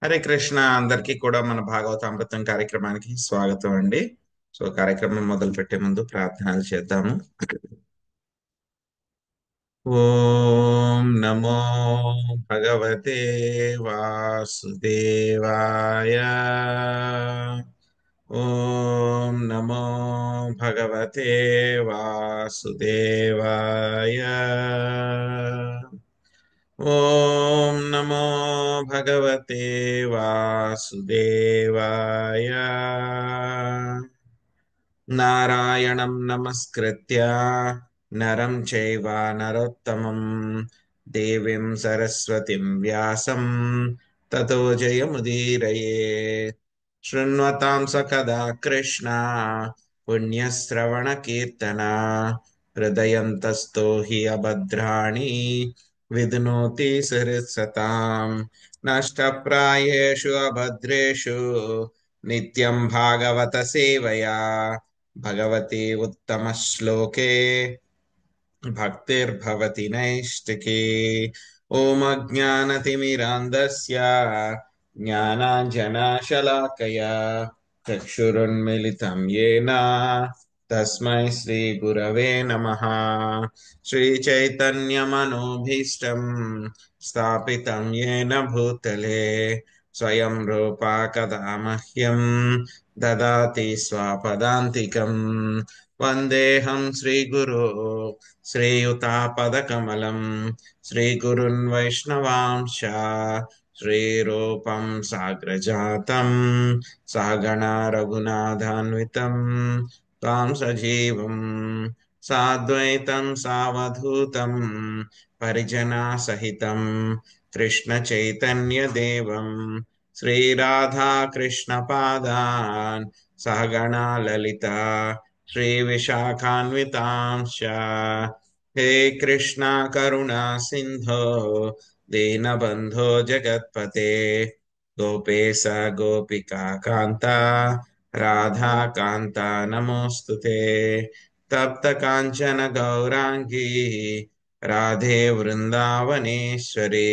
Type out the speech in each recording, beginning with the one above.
హరే కృష్ణ అందరికీ కూడా మన భాగవతామృతం కార్యక్రమానికి స్వాగతం అండి. కార్యక్రమం మొదలు పెట్టే ముందు ప్రార్థనలు చేద్దాము. ఓం నమో భగవతే వాసుదేవాయ. ఓం నమో భగవతే వాసుదేవాయ. ఓం నమో భగవతే వాసుదేవాయ. నారాయణం నమస్కృత్య నరం చైవ నరోత్తమం దేవీం సరస్వతిం వ్యాసం తతో జయముదీరయే. శృణ్వతాం సకదా కృష్ణ పుణ్యశ్రవణ కీర్తన హృదయంతస్థో హి అభద్రాణి విధునోతి సరసతాం. నష్టప్రాయేషు అభద్రేషు నిత్యం భాగవత సేవయా భగవతి ఉత్తమ శ్లోకే భక్తిర్భవతి నైష్టికి. ఓం అజ్ఞానతిమిరాంధస్య జ్ఞానాంజనశలాకయా చక్షురున్మిలితం యేన తస్మై శ్రీ గురవే నమః. శ్రీచైతన్యమనోభీష్టం స్థాపితం యేన భూతలే స్వయం రూపా కదా మహ్యం దదాతి స్వపదాంతికం. వందేహం శ్రీగురో శ్రీయుతాపదకమలం శ్రీగురున్ వైష్ణవాంశ శ్రీరూపం సాగ్రజాతం సహగణా రఘునాథాన్వితం తాం సజీవం సాద్వైతం సావధూతం పరిజనా సహితం కృష్ణ చైతన్య దేవం శ్రీరాధా కృష్ణ పాదాన్ సహగణా లలిత శ్రీ విశాఖాన్వితాంశ. హే కృష్ణ కరుణా సింధో దీనబంధో జగత్పతే గోపేశ గోపికా కాంత రాధా కాంత నమోస్తుతే. తప్త కాంచన గౌరాంగీ రాధే వృందావనేశ్వరి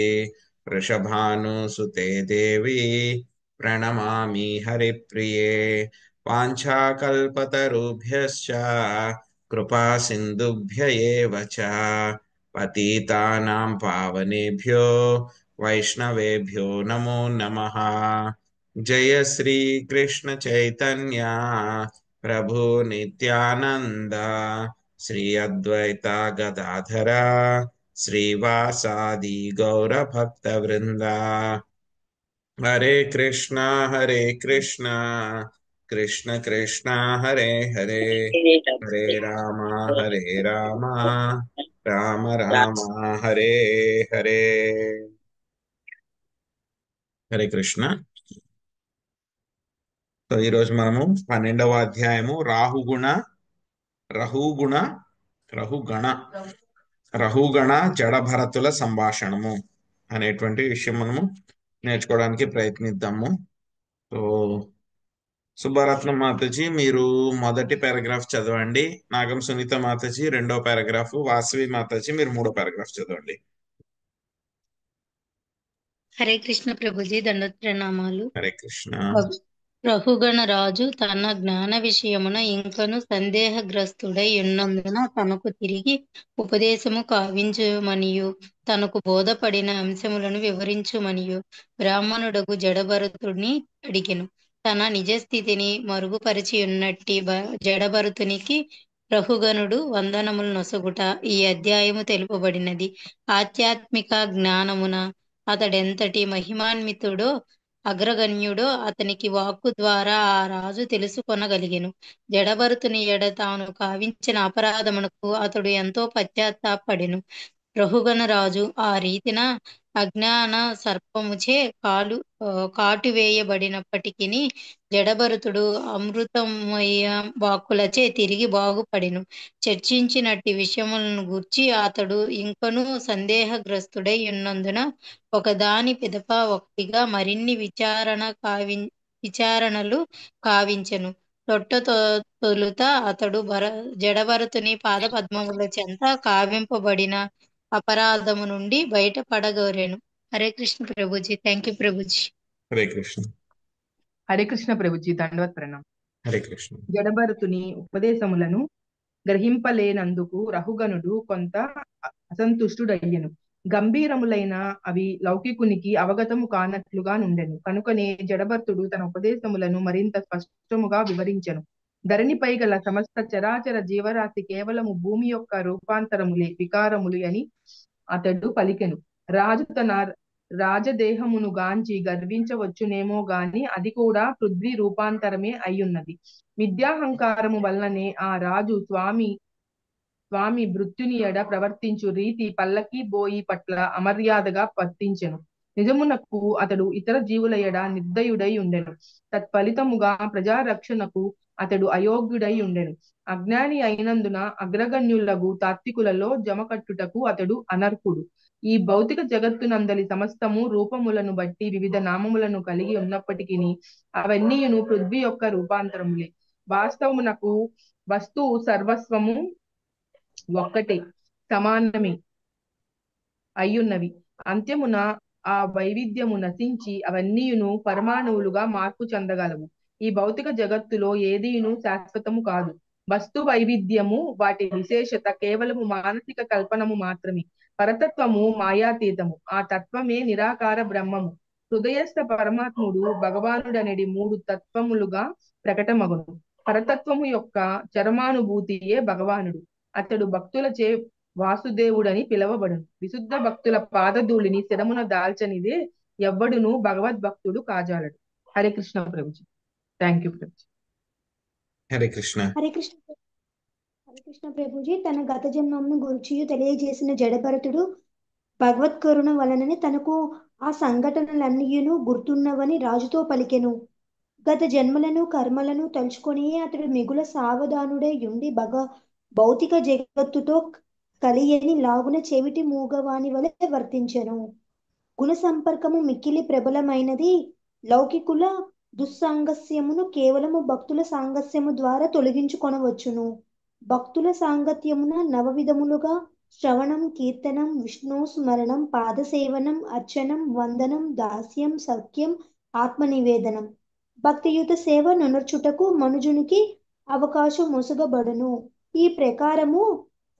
వృషభానుసుతే దేవి ప్రణమామి హరిప్రియే. వాంఛాకల్పతరుభ్యశ్చ కృపా సింధుభ్య ఏవ చ పతితానాం పావనేభ్యో వైష్ణవేభ్యో నమో నమః. జయ శ్రీ కృష్ణ చైతన్య ప్రభు నిత్యానంద శ్రీ అద్వైత గదాధర శ్రీవాసాది గౌర భక్త వృంద. హరే కృష్ణ కృష్ణ కృష్ణ హరే హరే హరే రామ హరే రామ రామ రామ హరే హరే. హరే కృష్ణ. ఈరోజు మనము 12వ అధ్యాయము రహుగుణ రహుగుణ రహుగణ రహుగణ జడభరతుల సంభాషణము అనేటువంటి విషయం మనము నేర్చుకోవడానికి ప్రయత్నిద్దాము. సో సుబ్బరత్నం మాతాజీ మీరు మొదటి పారాగ్రాఫ్ చదవండి. నాగం సునీత మాతాజీ రెండో పారాగ్రాఫ్, వాసవి మాతాజీ మీరు మూడో పారాగ్రాఫ్ చదవండి. హరే కృష్ణ ప్రభుజీ, దండోత్ ప్రణామాలు. హరే కృష్ణ. రఘుగణ రాజు తన జ్ఞాన విషయమున ఇంకను సందేహగ్రస్తుడై ఉన్నందున తనకు తిరిగి ఉపదేశము కావించుమనియు తనకు బోధపడిన అంశములను వివరించుమనియు బ్రాహ్మణుడగు జడభరతుడిని అడిగెను. తన నిజస్థితిని మరుగుపరిచి ఉన్నట్టి జడభరతునికి రఘుగణుడు వందనములు నొసగుట ఈ అధ్యాయము తెలుపబడినది. ఆధ్యాత్మిక జ్ఞానమున అతడెంతటి మహిమాన్వితుడో అగ్రగణ్యుడో అతనికి వాక్కు ద్వారా ఆ రాజు తెలుసుకొనగలిగెను. జడభరతుని ఎడ తాను కావించిన అపరాధమునకు అతడు ఎంతో పశ్చాత్తాపడెను. రఘుగణ రాజు ఆ రీతిన అజ్ఞాన సర్పముచే కాటువేయబడినప్పటికీ జడభరతుడు అమృతమయ వాక్కులచే తిరిగి బాగుపడెను. చర్చించినట్టి విషయములను గూర్చి అతడు ఇంకనూ సందేహగ్రస్తుడై ఉన్నందున ఒకదాని పిదప ఒకటిగా మరిన్ని విచారణలు కావించెను. తొలుత అతడు జడభరతుని పాదపద్మముల చెంత కావింపబడిన అపరాధము నుండి బయటపడగోరెను. హరే కృష్ణ ప్రభుజీ. Thank you Prabhuji. హరే కృష్ణ. హరే కృష్ణ ప్రభుజీ, దండవత్ ప్రణామం. హరే కృష్ణ. జడభరతుని ఉపదేశములను గ్రహింపలేనందుకు రహుగణుడు కొంత అసంతుష్టుడయ్యెను. గంభీరములైన అవి లౌకికునికి అవగతము కానట్లుగా నుండెను. కనుకనే జడభరతుడు తన ఉపదేశములను మరింత స్పష్టముగా వివరించెను. ధరణిపై గల సమస్త చరాచర జీవరాశి కేవలము భూమి యొక్క రూపాంతరములే, వికారములు అని అతడు పలికెను. రాజు తన రాజదేహమును గాంచి గర్వించవచ్చునేమో గాని అది కూడా పృథ్వీ రూపాంతరమే అయ్యున్నది. విద్యాహంకారము వల్లనే ఆ రాజు స్వామి భృత్యుని ఎడ ప్రవర్తించు రీతి పల్లకి బోయి పట్ల అమర్యాదగా వర్తించెను. నిజమునకు అతడు ఇతర జీవుల ఎడ నిర్దయుడై ఉండెను. తత్ఫలితముగా ప్రజారక్షణకు అతడు అయోగ్యుడై ఉండెను. అజ్ఞాని అయినందున అగ్రగణ్యులగు తాత్వికులలో జమకట్టుటకు అతడు అనర్హుడు. ఈ భౌతిక జగత్తునందలి సమస్తము రూపములను బట్టి వివిధ నామములను కలిగి ఉన్నప్పటికీ అవన్నీయును పృథ్వీ యొక్క రూపాంతరములే. వాస్తవమునకు వస్తువు సర్వస్వము ఒక్కటే, సమానమే అయ్యున్నవి. అంత్యమున ఆ వైవిధ్యము నశించి అవన్నీయును పరమాణువులుగా మార్పు చెందగలవు. ఈ భౌతిక జగత్తులో ఏదీను శాశ్వతము కాదు. వస్తు వైవిధ్యము వాటి విశేషత కేవలము మానసిక కల్పనము మాత్రమే. పరతత్వము మాయాతీతము. ఆ తత్వమే నిరాకార బ్రహ్మము. హృదయస్థ పరమాత్ముడు భగవానుడనడి 3 తత్వములుగా ప్రకటమగును. పరతత్వము యొక్క చరమానుభూతియే భగవానుడు. అతడు భక్తులచే వాసుదేవుడని పిలువబడును. విశుద్ధ భక్తుల పాదధూళిని శిరమున దాల్చనిదే ఎవ్వడును భగవద్భక్తుడు కాజాలడు. హరే కృష్ణ ప్రభుజీ. Thank you Prabhuji. హరే కృష్ణ. హరే కృష్ణ ప్రభుజీ. తన గత జన్మమును గురించి తెలియజేసిన జడభరతుడు భగవత్కరుణ వలననే తనకు ఆ సంఘటనలన్నీయును గుర్తున్నవని రాజుతో పలికెను. గత జన్మలను కర్మలను తలుచుకొని అతడు మిగుల సావధానుడై ఉండి భౌతిక జగత్తుతో కలియని లాగున చెవిటి మూగవాని వలె వర్తించెను. గుణ సంపర్కము మిక్కిలి ప్రబలమైనది. లౌకికుల దుస్సాంగస్యమును కేవలము భక్తుల సాంగస్యము ద్వారా తొలగించుకొనవచ్చును. భక్తుల సాంగత్యమున నవవిధములుగా శ్రవణం, కీర్తనం, విష్ణు స్మరణం, పాదసేవనం, అర్చనం, వందనం, దాస్యం, సఖ్యం, ఆత్మనివేదనం, భక్తియుత సేవ నొనర్చుటకు మనుజునికి అవకాశం మొసగబడును. ఈ ప్రకారము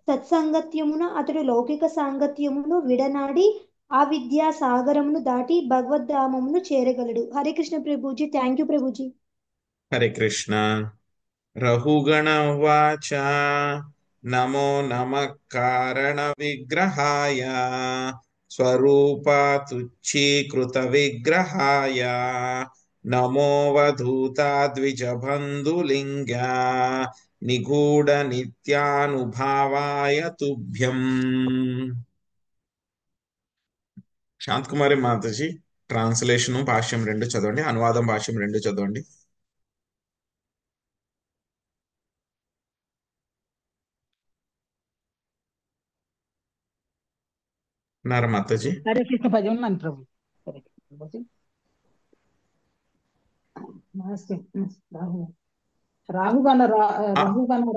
సత్సంగత్యమున అతడు లౌకిక సాంగత్యమును విడనాడి ఆ విద్యా సాగరమును దాటి భగవద్ధామమును చేరగలడు. హరే కృష్ణ ప్రభుజీ. Thank you Prabhuji. హరే కృష్ణ. రహుగణ ఉవాచ నమో నమః కారణ విగ్రహాయ స్వరూపాతుచ్చీకృత విగ్రహాయ నమో వధూతా ద్విజబంధులింగ నిగూఢ నిత్యానుభావాయ తుభ్యం. శాంతకుమారి మాతాజీ, ట్రాన్స్లేషన్ భాష్యం 2 చదవండి, అనువాదం భాష్యం 2 చదవండి. ఉన్నారా మాతాజీ? హరే కృష్ణ భజన ఉన్నాను ప్రభు. హరే కృష్ణ ప్రభుజీ. నమస్తే. రాహుగణ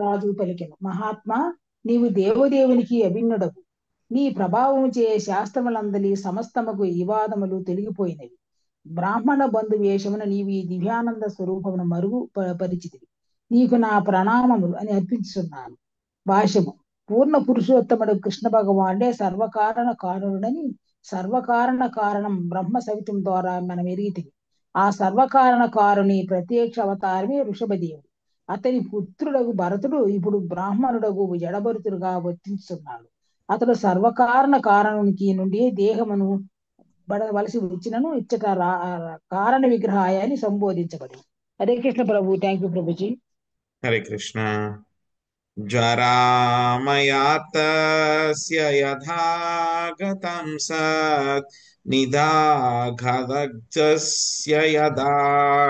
రాజు పలికెను. మహాత్మా, నీవు దేవదేవునికి అభిన్నుడవు. నీ ప్రభావము చే శాస్త్రములందలి సమస్తముకు వివాదములు తొలగిపోయినవి. బ్రాహ్మణ బంధు వేషమున నీవు ఈ దివ్యానంద స్వరూపమును మరుగు పరిచితివి. నీకు నా ప్రణామములు అని అర్పించుతున్నాను. భాష్యము. పూర్ణ పురుషోత్తముడు కృష్ణ భగవానుడే సర్వకారణ కారణుడని సర్వకారణ కారణం బ్రహ్మ సవితం ద్వారా మనం ఎరిగితివి. ఆ సర్వకారణ కారుని ప్రత్యక్ష అవతారమే వృషభదేవుడు. అతని పుత్రుడగు భరతుడు ఇప్పుడు బ్రాహ్మణుడగు జడభరతుడుగా వర్తిస్తున్నాడు. అతడు సర్వకారణ కారణునికి నుండి దేహమును బడవలసి వచ్చినను ఇచ్చట కారణ విగ్రహాయ అని సంబోధించబడి. హరే కృష్ణ ప్రభు. Thank you Prabhuji. హరే కృష్ణ. జరామయాతస్య యథాగతం సత్ నిదాఘదగ్ధస్య యదా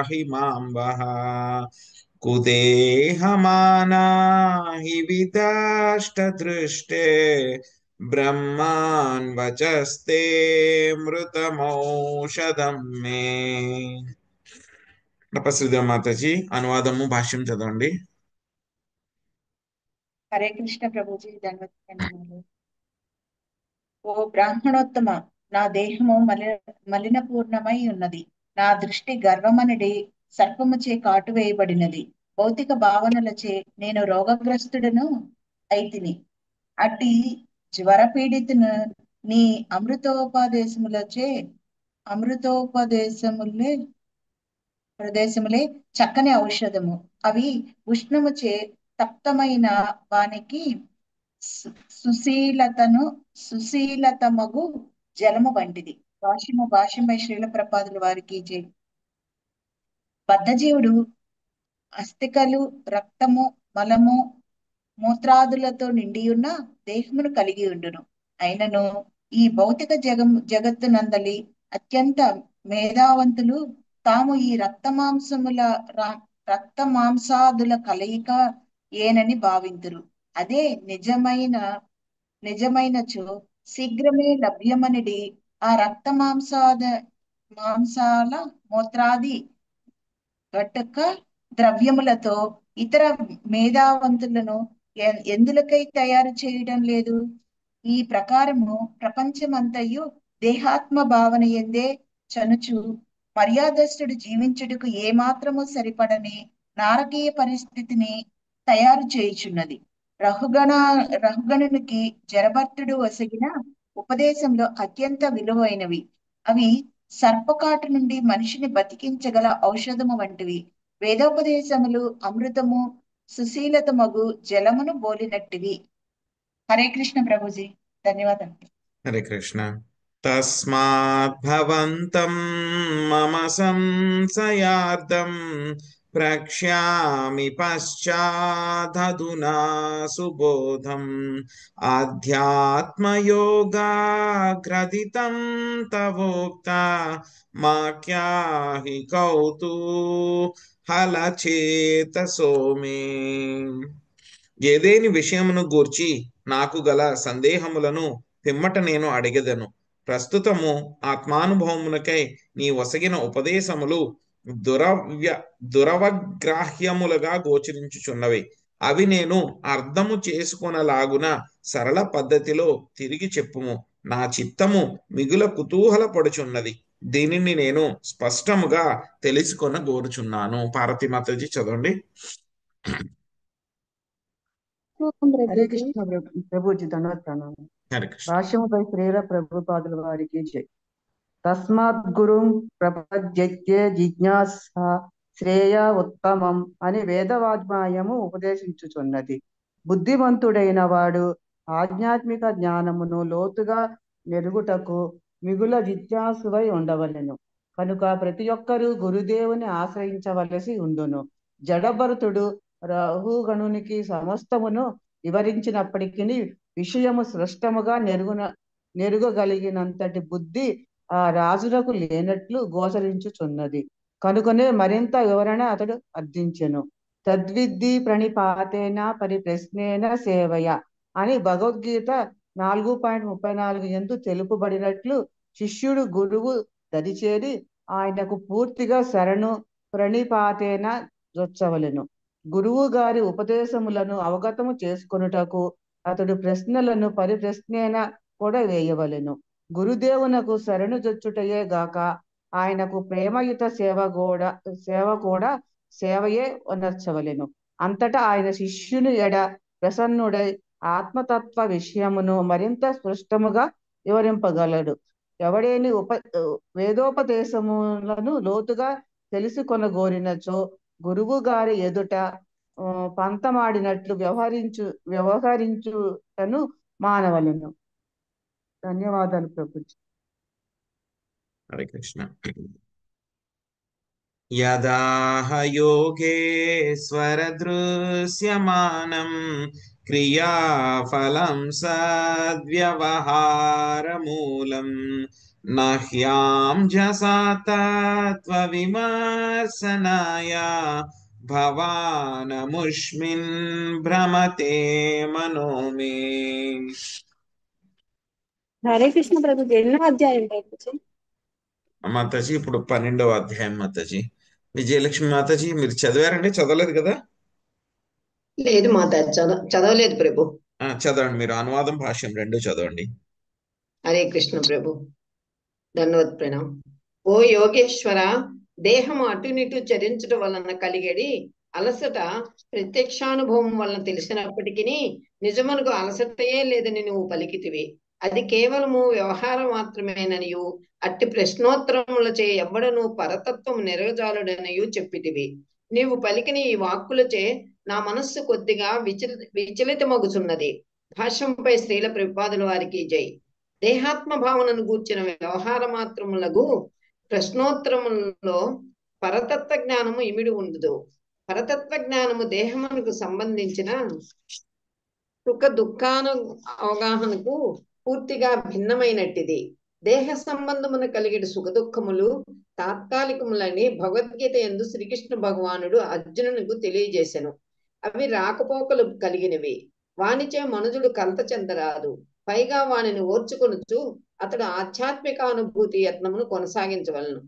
హిమాంబః కుదేహమానా హి విదాష్టదృష్టే బ్రహ్మాన్ వచస్తే మృతమౌషధం మే. తపస్విదేవ మాతాజీ, అనువాదము భాష్యం చదవండి. హరే కృష్ణ ప్రభుజీ. ధన్యవాదాలు. ఓ బ్రాహ్మణోత్తమ, నా దేహము మలినపూర్ణమై ఉన్నది. నా దృష్టి గర్వమనడి సర్పముచే కాటువేయబడినది. భౌతిక భావనలచే నేను రోగగ్రస్తుడను అయితిని. అట్టి జ్వరపీడితును నీ అమృతోపదేశములే ప్రదేశములే చక్కని ఔషధము. అవి ఉష్ణముచే తప్తమైన వానికి సుశీలతమగు జలము వంటిది. భాష్యమై శ్రీల ప్రపాదుల వారికి జై. బద్ధజీవుడు అస్థికలు, రక్తము, మలము, మూత్రాదులతో నిండియున్న దేహమును కలిగి ఉండును. అయినను ఈ భౌతిక జగత్తునందలి అత్యంత మేధావంతులు తాము ఈ రక్త మాంసాదుల కలయిక ఏనని భావింతురు. అదే నిజమైనచో శీఘ్రమే లభ్యమనిడి ఆ మాంసాల మూత్రాది ఘటక ద్రవ్యములతో ఇతర మేధావంతులను ఎందులకై తయారు చేయడం లేదు? ఈ ప్రకారము ప్రపంచమంతయు దేహాత్మ భావన ఎందే చనుచు మర్యాదస్తుడు జీవించుటకు ఏమాత్రము సరిపడని నారకీయ పరిస్థితిని తయారు చేయుచున్నది. రహుగణునికి జడభర్తుడు ఒసగిన ఉపదేశంలో అత్యంత విలువైనవి. అవి సర్పకాటు నుండి మనిషిని బతికించగల ఔషధము వంటివి. వేదోపదేశములు అమృతము, సుశీలతమగు జలమును బోలినట్టివి. హరే కృష్ణ ప్రభుజీ, ధన్యవాదాలు. హరే కృష్ణ. తస్మాత్ భవంతం మమ సంశయార్థం ప్రక్ష్యామి పశ్చాదధునా సుబోధం. ఆధ్యాత్మయోగాగ్రదితం తవోక్త మాక్యాహి కౌతూహలచేతసో మే. ఏదేని విషయమును గూర్చి నాకు గల సందేహములను పిమ్మట నేను అడిగెదను. ప్రస్తుతము ఆత్మానుభవమునకై నీ వసగిన ఉపదేశములు దురవగ్రాహ్యములుగా గోచరించుచున్నవి. అవి నేను అర్థము చేసుకొనలాగున సరళ పద్ధతిలో తిరిగి చెప్పుము. నా చిత్తము మిగుల కుతూహలపడుచున్నది. దీనిని నేను స్పష్టముగా తెలుసుకొన గోరుచున్నాను. పార్వతీ మాతాజీ చదవండి. హరే కృష్ణ ప్రభుజీ, ధన్యవాద ప్రణామం. హరే కృష్ణ. భాష్యముపై శ్రీల ప్రభుపాదుల వారికి జై. తస్మాత్ గురుం ప్రపద్యతే జిజ్ఞాస శ్రేయ ఉత్తమం అని వేదవాజ్మాయము ఉపదేశించుచున్నది. బుద్ధిమంతుడైన వాడు ఆధ్యాత్మిక జ్ఞానమును లోతుగా మెరుగుటకు మిగుల జిజ్ఞాసువై ఉండవలెను. కనుక ప్రతి ఒక్కరూ గురుదేవుని ఆశ్రయించవలసి ఉండును. జడభరతుడు రహుగణునికి సమస్తమును వివరించినప్పటికీ విషయము స్పష్టముగా నెరుగగలిగినంతటి బుద్ధి ఆ రాజులకు లేనట్లు గోచరించుచున్నది. కనుకనే మరింత వివరణ అతడు అర్థించెను. తద్విద్ధి ప్రణిపాతేన పరిప్రశ్నేన సేవయ అని భగవద్గీత 4.34 యందు తెలుపబడినట్లు శిష్యుడు గురువు దరిచేరి ఆయనకు పూర్తిగా శరణు ప్రణిపాతేన జొచ్చవలెను. గురువు గారి ఉపదేశములను అవగతము చేసుకొనుటకు అతడు ప్రశ్నలను పరిప్రశ్నేన కూడా వేయవలెను. గురుదేవునకు శరణు జొచ్చుటయే గాక ఆయనకు ప్రేమయుత సేవయే అనర్చవలెను. అంతటా ఆయన శిష్యుని ఎడ ప్రసన్నుడై ఆత్మతత్వ విషయమును మరింత స్పష్టముగా వివరింపగలడు. ఎవడేని వేదోపదేశములను లోతుగా తెలుసుకొనగోరినచో గురువు గారి ఎదుట పంతమాడినట్లు వ్యవహరించుటను మానవలను. ధన్యవాదాలు ప్రభుజీ. హరే కృష్ణ. యదాహ యోగేశ్వర దృశ్యమానం క్రియాఫలం సద్వ్యవహారమూలం నహ్యాం జసా తత్వ విమర్శనాయ భవానముష్మిన్ భ్రమతే మనో మే. హరే కృష్ణ ప్రభుజీ, ఎన్నో అధ్యాయం ప్రభుజీ? మాతాజీ ఇప్పుడు 12వ అధ్యాయం మాతాజీ. విజయలక్ష్మి మాతాజీ మీరు చదివారండి? చదవలేదు కదా? లేదు మాతా, చదవలేదు ప్రభు. చదవండి, మీరు అనువాదం భాష్యం రెండు చదవండి. హరే కృష్ణ ప్రభు, ధన్యవాద ప్రణాం. ఓ యోగేశ్వర, దేహము అటునిటు చరించడం వలన కలిగేది అలసట ప్రత్యక్షానుభవం వలన తెలిసినప్పటికీ నిజమునకు అలసటయే లేదని నువ్వు పలికితివి. అది కేవలము వ్యవహారం మాత్రమేననియు అట్టి ప్రశ్నోత్తరములచే ఎవ్వడను పరతత్వం నెరవేర్చాలనియు చెప్పితివి. నీవు పలికిన ఈ వాక్కులచే నా మనస్సు కొద్దిగా విచలితమగుచున్నది. భాష్యంపై శ్రీల ప్రభుపాదుల వారికి జై. దేహాత్మ భావనను గూర్చిన వ్యవహార మాత్రములకు ప్రశ్నోత్తరములలో పరతత్వ జ్ఞానము ఇమిడి ఉండదు. పరతత్వ జ్ఞానము దేహమునకు సంబంధించిన సుఖ దుఃఖాను అవగాహనకు పూర్తిగా భిన్నమైనట్టిది. దేహ సంబంధమున కలిగిన సుఖ దుఃఖములు తాత్కాలికములని భగవద్గీత యందు శ్రీకృష్ణ భగవానుడు అర్జునునికి తెలియజేసెను. అవి రాకపోకలు కలిగినవి. వానిచే మనుజుడు కలత చెందరాదు. పైగా వానిని ఓర్చుకొనుచు అతడు ఆధ్యాత్మిక అనుభూతి యత్నమును కొనసాగించవలను.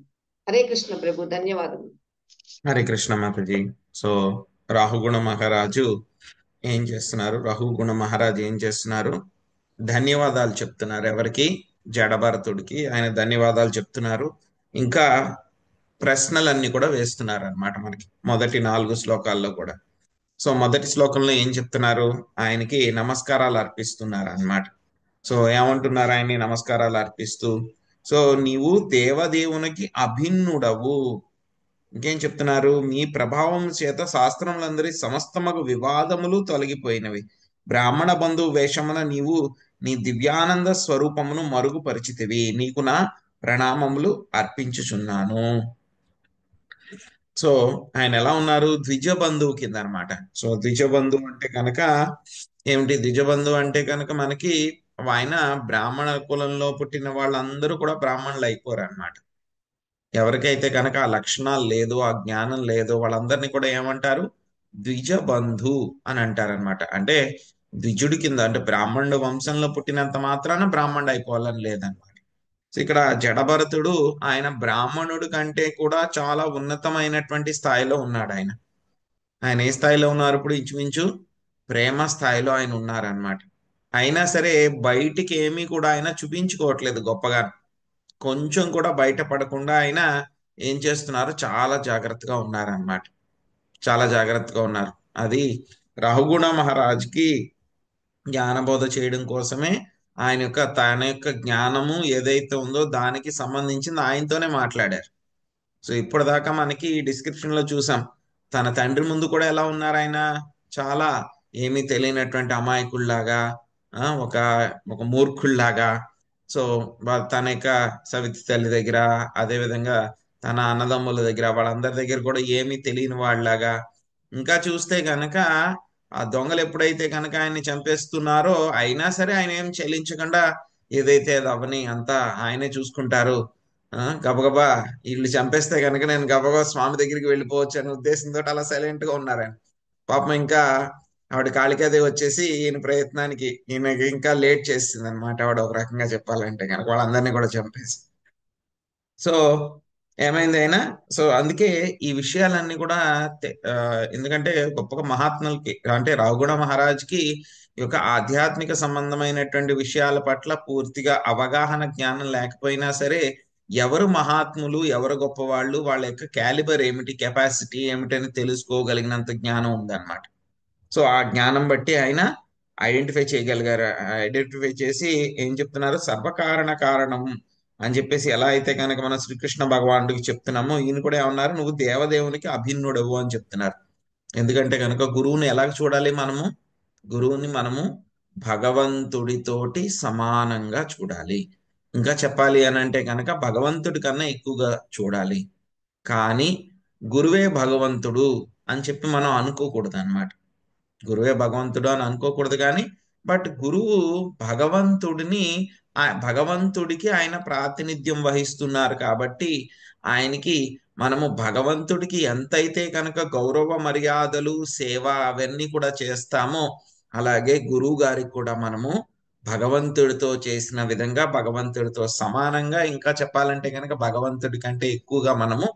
హరే కృష్ణ ప్రభు, ధన్యవాదములు. హరే కృష్ణ మాతాజీ. సో రాహుగుణ మహారాజు ఏం చేస్తున్నారు? రాహుగుణ మహారాజు ఏం చేస్తున్నారు? ధన్యవాదాలు చెప్తున్నారు. ఎవరికి? జడభరతుడికి ఆయన ధన్యవాదాలు చెప్తున్నారు. ఇంకా ప్రశ్నలన్నీ కూడా వేస్తున్నారు అన్నమాట మనకి మొదటి 4 శ్లోకాల్లో కూడా. సో మొదటి శ్లోకంలో ఏం చెప్తున్నారు? ఆయనకి నమస్కారాలు అర్పిస్తున్నారు అన్నమాట. సో ఏమంటున్నారు ఆయన్ని నమస్కారాలు అర్పిస్తూ? సో నీవు దేవదేవునికి అభిన్నుడవు. ఇంకేం చెప్తున్నారు? మీ ప్రభావం చేత శాస్త్రములందరి సమస్తమగు వివాదములు తొలగిపోయినవి. బ్రాహ్మణ బంధువు వేషమున నీవు నీ దివ్యానంద స్వరూపమును మరుగుపరిచితివి. నీకు నా ప్రణామములు అర్పించుచున్నాను. సో ఆయన ఎలా ఉన్నారు? ద్విజ బంధువు కింద అనమాట. సో ద్విజ బంధువు అంటే కనుక ఏమిటి? ద్విజ బంధువు అంటే కనుక మనకి ఆయన బ్రాహ్మణ కులంలో పుట్టిన వాళ్ళందరూ కూడా బ్రాహ్మణులు అయిపోరు అనమాట. ఎవరికైతే కనుక ఆ లక్షణాలు లేదు, ఆ జ్ఞానం లేదు, వాళ్ళందరినీ కూడా ఏమంటారు? ద్విజ బంధు అని అంటారనమాట. అంటే ద్విజుడి కింద, అంటే బ్రాహ్మణుడు వంశంలో పుట్టినంత మాత్రాన బ్రాహ్మణుడు అయిపోవాలని లేదనమాట. సో ఇక్కడ జడభరతుడు ఆయన బ్రాహ్మణుడి కంటే కూడా చాలా ఉన్నతమైనటువంటి స్థాయిలో ఉన్నాడు. ఆయన ఏ స్థాయిలో ఉన్నారు? ఇప్పుడు ఇంచుమించు ప్రేమ స్థాయిలో ఆయన ఉన్నారనమాట. అయినా సరే బయటికి ఏమీ కూడా ఆయన చూపించుకోవట్లేదు గొప్పగా. కొంచెం కూడా బయటపడకుండా ఆయన ఏం చేస్తున్నారు? చాలా జాగ్రత్తగా ఉన్నారనమాట. చాలా జాగ్రత్తగా ఉన్నారు. అది రాహుగుణ మహారాజ్కి జ్ఞానబోధ చేయడం కోసమే ఆయన తన యొక్క జ్ఞానము ఏదైతే ఉందో దానికి సంబంధించింది ఆయనతోనే మాట్లాడారు. సో ఇప్పటిదాకా మనకి డిస్క్రిప్షన్ లో చూసాం, తన తండ్రి ముందు కూడా ఎలా ఉన్నారు ఆయన? చాలా ఏమీ తెలియనటువంటి అమాయకుల్లాగా, ఒక ఒక మూర్ఖుల్లాగా. సో తన యొక్క సవితి తల్లి దగ్గర, అదే విధంగా తన అన్నదమ్ముల దగ్గర, వాళ్ళందరి దగ్గర కూడా ఏమీ తెలియని వాళ్ళలాగా. ఇంకా చూస్తే గనక ఆ దొంగలు ఎప్పుడైతే కనుక ఆయన్ని చంపేస్తున్నారో అయినా సరే ఆయన ఏం చెల్లించకుండా ఏదైతే అది అవని అంతా ఆయనే చూసుకుంటారు. గబగబా వీళ్ళు చంపేస్తే కనుక నేను గబగబా స్వామి దగ్గరికి వెళ్ళిపోవచ్చు అనే ఉద్దేశంతో అలా సైలెంట్ గా ఉన్నారు ఆయన. పాపం ఇంకా ఆవిడ కాళికాదేవి వచ్చేసి ఈయన ప్రయత్నానికి ఈయనకి ఇంకా లేట్ చేసింది అనమాట. ఆవిడ ఒక రకంగా చెప్పాలంటే కనుక వాళ్ళందరినీ కూడా చంపేసి. సో ఏమైంది అయినా? సో అందుకే ఈ విషయాలన్నీ కూడా ఎందుకంటే గొప్ప మహాత్ములకి, అంటే రాహుగుణ మహారాజ్కి ఈ యొక్క ఆధ్యాత్మిక సంబంధమైనటువంటి విషయాల పట్ల పూర్తిగా అవగాహన, జ్ఞానం లేకపోయినా సరే ఎవరు మహాత్ములు, ఎవరు గొప్పవాళ్ళు, వాళ్ళ యొక్క క్యాలిబర్ ఏమిటి, కెపాసిటీ ఏమిటని తెలుసుకోగలిగినంత జ్ఞానం ఉందన్నమాట. సో ఆ జ్ఞానం బట్టి ఆయన ఐడెంటిఫై చేయగలిగారు. ఐడెంటిఫై చేసి ఏం చెప్తున్నారు? సర్వకారణ కారణం అని చెప్పేసి ఎలా అయితే కనుక మనం శ్రీకృష్ణ భగవానుడికి చెప్తున్నామో, ఈయన కూడా ఏమన్నారు? నువ్వు దేవదేవునికి అభిన్నుడవు అని చెప్తున్నారు. ఎందుకంటే కనుక గురువుని ఎలా చూడాలి మనము? గురువుని మనము భగవంతుడితోటి సమానంగా చూడాలి. ఇంకా చెప్పాలి అని అంటే కనుక భగవంతుడి కన్నా ఎక్కువగా చూడాలి. కానీ గురువే భగవంతుడు అని చెప్పి మనం అనుకోకూడదు అనమాట. గురువే భగవంతుడు అని అనుకోకూడదు. కానీ బట్ గురువు భగవంతుడికి ఆయన ప్రాతినిధ్యం వహిస్తున్నారు కాబట్టి ఆయనకి మనము భగవంతుడికి ఎంతైతే కనుక గౌరవ మర్యాదలు, సేవ అవన్నీ కూడా చేస్తామో అలాగే గురువు గారికి కూడా మనము భగవంతుడితో చేసిన విధంగా, భగవంతుడితో సమానంగా, ఇంకా చెప్పాలంటే కనుక భగవంతుడి కంటే ఎక్కువగా మనము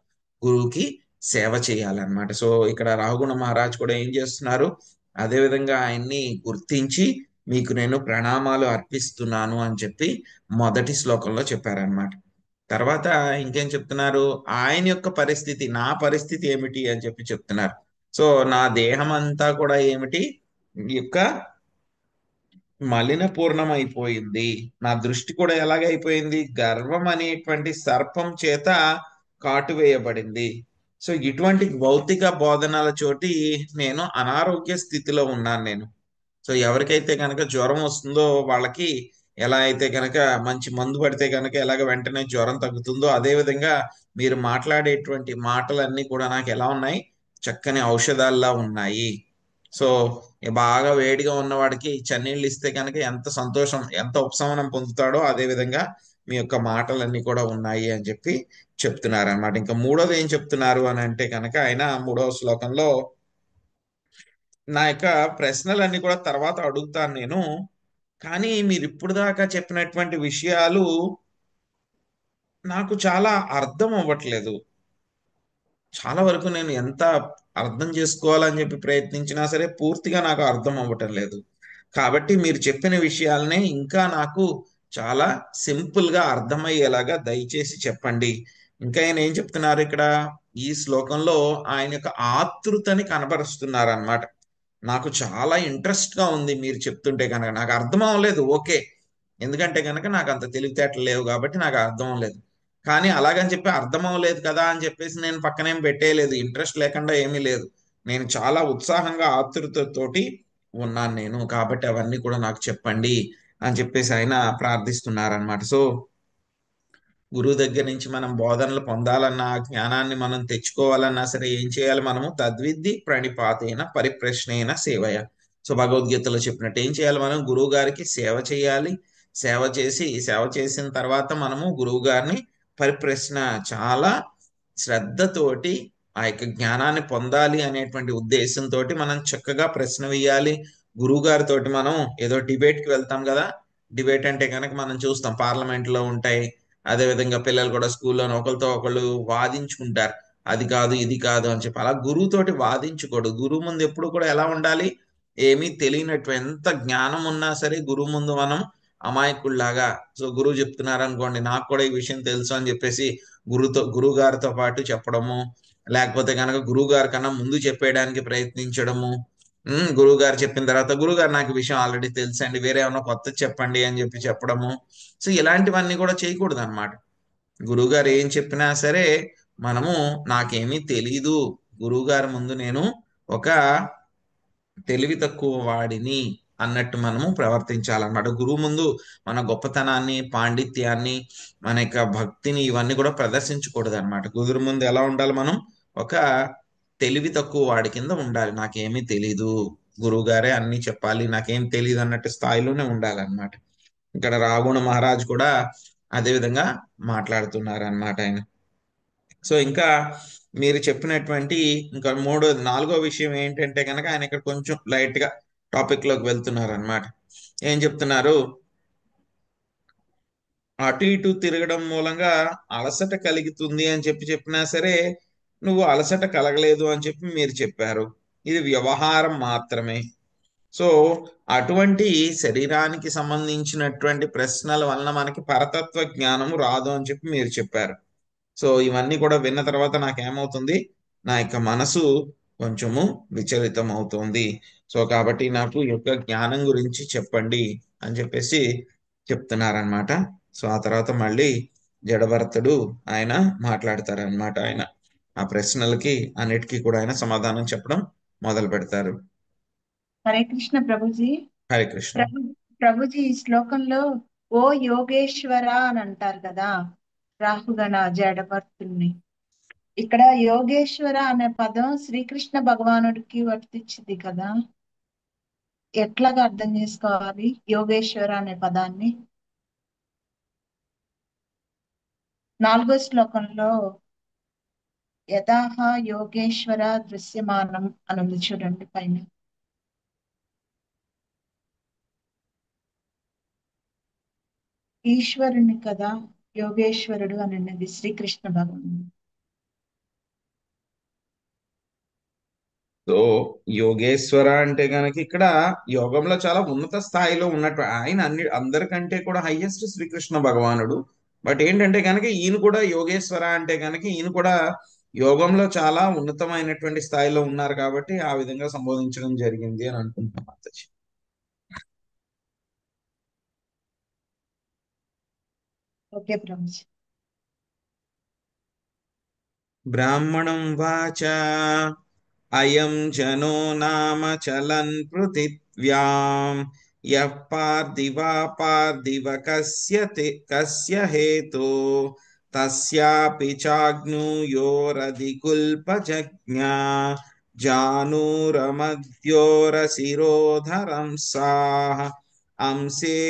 గురువుకి సేవ చేయాలన్నమాట. సో ఇక్కడ రాహుగుణ మహారాజ్ కూడా ఏం చేస్తున్నారు? అదే విధంగా ఆయన్ని గుర్తించి మీకు నేను ప్రణామాలు అర్పిస్తున్నాను అని చెప్పి మొదటి శ్లోకంలో చెప్పారనమాట. తర్వాత ఇంకేం చెప్తున్నారు, ఆయన యొక్క పరిస్థితి, నా పరిస్థితి ఏమిటి అని చెప్పి చెప్తున్నారు. సో నా దేహం అంతా కూడా ఏమిటి, ఈ యొక్క మలిన పూర్ణమైపోయింది. నా దృష్టి కూడా ఎలాగైపోయింది, గర్వం అనేటువంటి సర్పం చేత కాటువేయబడింది. సో ఇటువంటి భౌతిక బోధనల చోటి నేను అనారోగ్య స్థితిలో ఉన్నాను నేను. సో ఎవరికైతే కనుక జ్వరం వస్తుందో వాళ్ళకి ఎలా అయితే కనుక మంచి మందు పడితే కనుక ఎలాగ వెంటనే జ్వరం తగ్గుతుందో, అదే విధంగా మీరు మాట్లాడేటువంటి మాటలన్నీ కూడా నాకు ఎలా ఉన్నాయి, చక్కని ఔషధాల్లా ఉన్నాయి. సో బాగా వేడిగా ఉన్నవాడికి చన్నీళ్ళు ఇస్తే కనుక ఎంత సంతోషం, ఎంత ఉపశమనం పొందుతాడో అదే విధంగా మీ యొక్క మాటలన్నీ కూడా ఉన్నాయి అని చెప్పి చెప్తున్నారు అనమాట. ఇంకా మూడోది ఏం చెప్తున్నారు అని అంటే కనుక ఆయన మూడవ శ్లోకంలో, నా యొక్క ప్రశ్నలన్నీ కూడా తర్వాత అడుగుతాను నేను, కానీ మీరు ఇప్పుడు దాకా చెప్పినటువంటి విషయాలు నాకు చాలా అర్థం అవ్వట్లేదు. చాలా వరకు నేను ఎంత అర్థం చేసుకోవాలని చెప్పి ప్రయత్నించినా సరే పూర్తిగా నాకు అర్థం అవ్వటం లేదు. కాబట్టి మీరు చెప్పిన విషయాలనే ఇంకా నాకు చాలా సింపుల్ గా అర్థమయ్యేలాగా దయచేసి చెప్పండి. ఇంకా ఆయన ఏం చెప్తున్నారు ఇక్కడ, ఈ శ్లోకంలో ఆయన యొక్క ఆతృతని కనబరుస్తున్నారు అన్నమాట. నాకు చాలా ఇంట్రెస్ట్ గా ఉంది మీరు చెప్తుంటే కనుక, నాకు అర్థం అవ్వలేదు ఓకే, ఎందుకంటే కనుక నాకు అంత తెలివితేటలు లేవు కాబట్టి నాకు అర్థం అవ్వలేదు. కానీ అలాగని చెప్పి అర్థం అవ్వలేదు కదా అని చెప్పేసి నేను పక్కనేం పెట్టేయలేదు, ఇంట్రెస్ట్ లేకుండా ఏమీ లేదు. నేను చాలా ఉత్సాహంగా ఆతృతతోటి ఉన్నాను నేను, కాబట్టి అవన్నీ కూడా నాకు చెప్పండి అని చెప్పేసి ఆయన ప్రార్థిస్తున్నారనమాట. సో గురువు దగ్గర నుంచి మనం బోధనలు పొందాలన్నా, జ్ఞానాన్ని మనం తెచ్చుకోవాలన్నా సరే ఏం చేయాలి మనము, తద్విద్ది ప్రణిపాతేన పరిప్రశ్నేన సేవయ. సో భగవద్గీతలో చెప్పినట్టు ఏం చేయాలి, మనం గురువు గారికి సేవ చేయాలి. సేవ చేసిన తర్వాత మనము గురువు గారిని పరిప్రశ్న, చాలా శ్రద్ధతోటి ఆ యొక్క జ్ఞానాన్ని పొందాలి అనేటువంటి ఉద్దేశంతో మనం చక్కగా ప్రశ్న వేయాలి. గురువు గారితోటి మనం ఏదో డిబేట్కి వెళ్తాం కదా, డిబేట్ అంటే కనుక మనం చూస్తాం పార్లమెంట్ లో ఉంటాయి, అదే విధంగా పిల్లలు కూడా స్కూల్లో ఒకరితో ఒకళ్ళు వాదించుకుంటారు, అది కాదు ఇది కాదు అని చెప్పి. అలా గురువుతోటి వాదించకూడదు. గురువు ముందు ఎప్పుడు కూడా ఎలా ఉండాలి, ఏమీ తెలియనట్టు, ఎంత జ్ఞానం ఉన్నా సరే గురువు ముందు మనం అమాయకుల్లాగా. సో గురువు చెప్తున్నారు అనుకోండి, నాకు కూడా ఈ విషయం తెలుసు అని చెప్పేసి గురువు గారితో పాటు చెప్పడము, లేకపోతే కనుక గురువు గారి కన్నా ముందు చెప్పేయడానికి ప్రయత్నించడము. గురువు గారు చెప్పిన తర్వాత గురువు గారు నాకు ఈ విషయం ఆల్రెడీ తెలుసండి, వేరే ఏమన్నా కొత్త చెప్పండి అని చెప్పి చెప్పడము. సో ఇలాంటివన్నీ కూడా చేయకూడదు అనమాట. గురువు గారు ఏం చెప్పినా సరే మనము నాకేమీ తెలీదు, గురువు గారి ముందు నేను ఒక తెలివి తక్కువ వాడిని అన్నట్టు మనము ప్రవర్తించాలన్నమాట. గురువు ముందు మన గొప్పతనాన్ని, పాండిత్యాన్ని, మన యొక్క భక్తిని ఇవన్నీ కూడా ప్రదర్శించకూడదు అనమాట. గురువు ముందు ఎలా ఉండాలి మనం, ఒక తెలివి తక్కువ వాడి కింద ఉండాలి. నాకేమీ తెలీదు, గురువు గారే అన్ని చెప్పాలి, నాకేం తెలియదు అన్నట్టు స్థాయిలోనే ఉండాలన్నమాట. ఇక్కడ రావణ మహారాజ్ కూడా అదే విధంగా మాట్లాడుతున్నారు అన్నమాట ఆయన. సో ఇంకా మీరు చెప్పినటువంటి ఇంకా నాలుగో విషయం ఏంటంటే కనుక, ఆయన ఇక్కడ కొంచెం లైట్ గా టాపిక్ లోకి వెళ్తున్నారు అనమాట. ఏం చెప్తున్నారు, అటు ఇటు తిరగడం మూలంగా అలసట కలుగుతుంది అని చెప్పి చెప్పినా సరే నువ్వు అలసట కలగలేదు అని చెప్పి మీరు చెప్పారు. ఇది వ్యవహారం మాత్రమే. సో అటువంటి శరీరానికి సంబంధించినటువంటి ప్రశ్నల వలన మనకి పరతత్వ జ్ఞానము రాదు అని చెప్పి మీరు చెప్పారు. సో ఇవన్నీ కూడా విన్న తర్వాత నాకేమవుతుంది, నా యొక్క మనసు కొంచెము విచలితం అవుతుంది. సో కాబట్టి నాకు ఈ యొక్క జ్ఞానం గురించి చెప్పండి అని చెప్పేసి చెప్తున్నారనమాట. సో ఆ తర్వాత మళ్ళీ జడభరతుడు ఆయన మాట్లాడతారనమాట. ఆయన ఆ ప్రశ్నలకి అన్నిటికీ కూడా ఆయన సమాధానం చెప్పడం మొదలు పెడతారు. హరే కృష్ణ ప్రభుజీ. హరే కృష్ణ. ప్రభుజీ ఈ శ్లోకంలో ఓ యోగేశ్వర అని అంటారు కదా రాహుగణ జడభర్తుల్ని. ఇక్కడ యోగేశ్వర అనే పదం శ్రీకృష్ణ భగవానుడికి వర్తించింది కదా, ఎట్లాగా అర్థం చేసుకోవాలి యోగేశ్వర అనే పదాన్ని? 4వ శ్లోకంలో యథాహ యోగేశ్వర దృశ్యమానం అని ఉంది చూడండి పైన. ఈశ్వరుని కదా యోగేశ్వరుడు అని అన్నది శ్రీకృష్ణ భగవానుడు. సో యోగేశ్వర అంటే కనుక ఇక్కడ యోగంలో చాలా ఉన్నత స్థాయిలో ఉన్నట్టు ఆయన అందరికంటే కూడా హైయెస్ట్ శ్రీకృష్ణ భగవానుడు. బట్ ఏంటంటే కనుక ఈయన కూడా యోగేశ్వర అంటే కనుక ఈయన కూడా యోగంలో చాలా ఉన్నతమైనటువంటి స్థాయిలో ఉన్నారు కాబట్టి ఆ విధంగా సంబోధించడం జరిగింది అని అనుకుంటున్నాం మాతాజీ. ఓకే ప్రభుజీ. బ్రాహ్మణం వాచ అయం జనో నామ చలన్ పృథివ్యాం యః పార్థివ కస్య హేతో తస్యాపి చాగ్నూయోరధికుల్పజజ్ఞా జానూరమద్యోరశిరోధరం సాః అంసేదిదార్వేసిభికా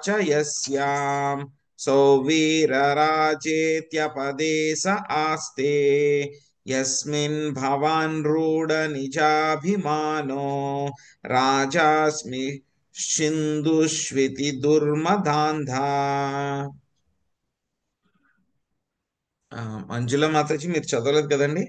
చ యస్యాం సౌవీరరాజేత్యపదేశ ఆస్తే యస్మిన్ భవాన్ రూఢ నిజాభిమానో రాజాస్మి సింధుష్వితి దుర్మదాంధా. మంజుల మాతాజీ మీరు చదవలేదు కదండి?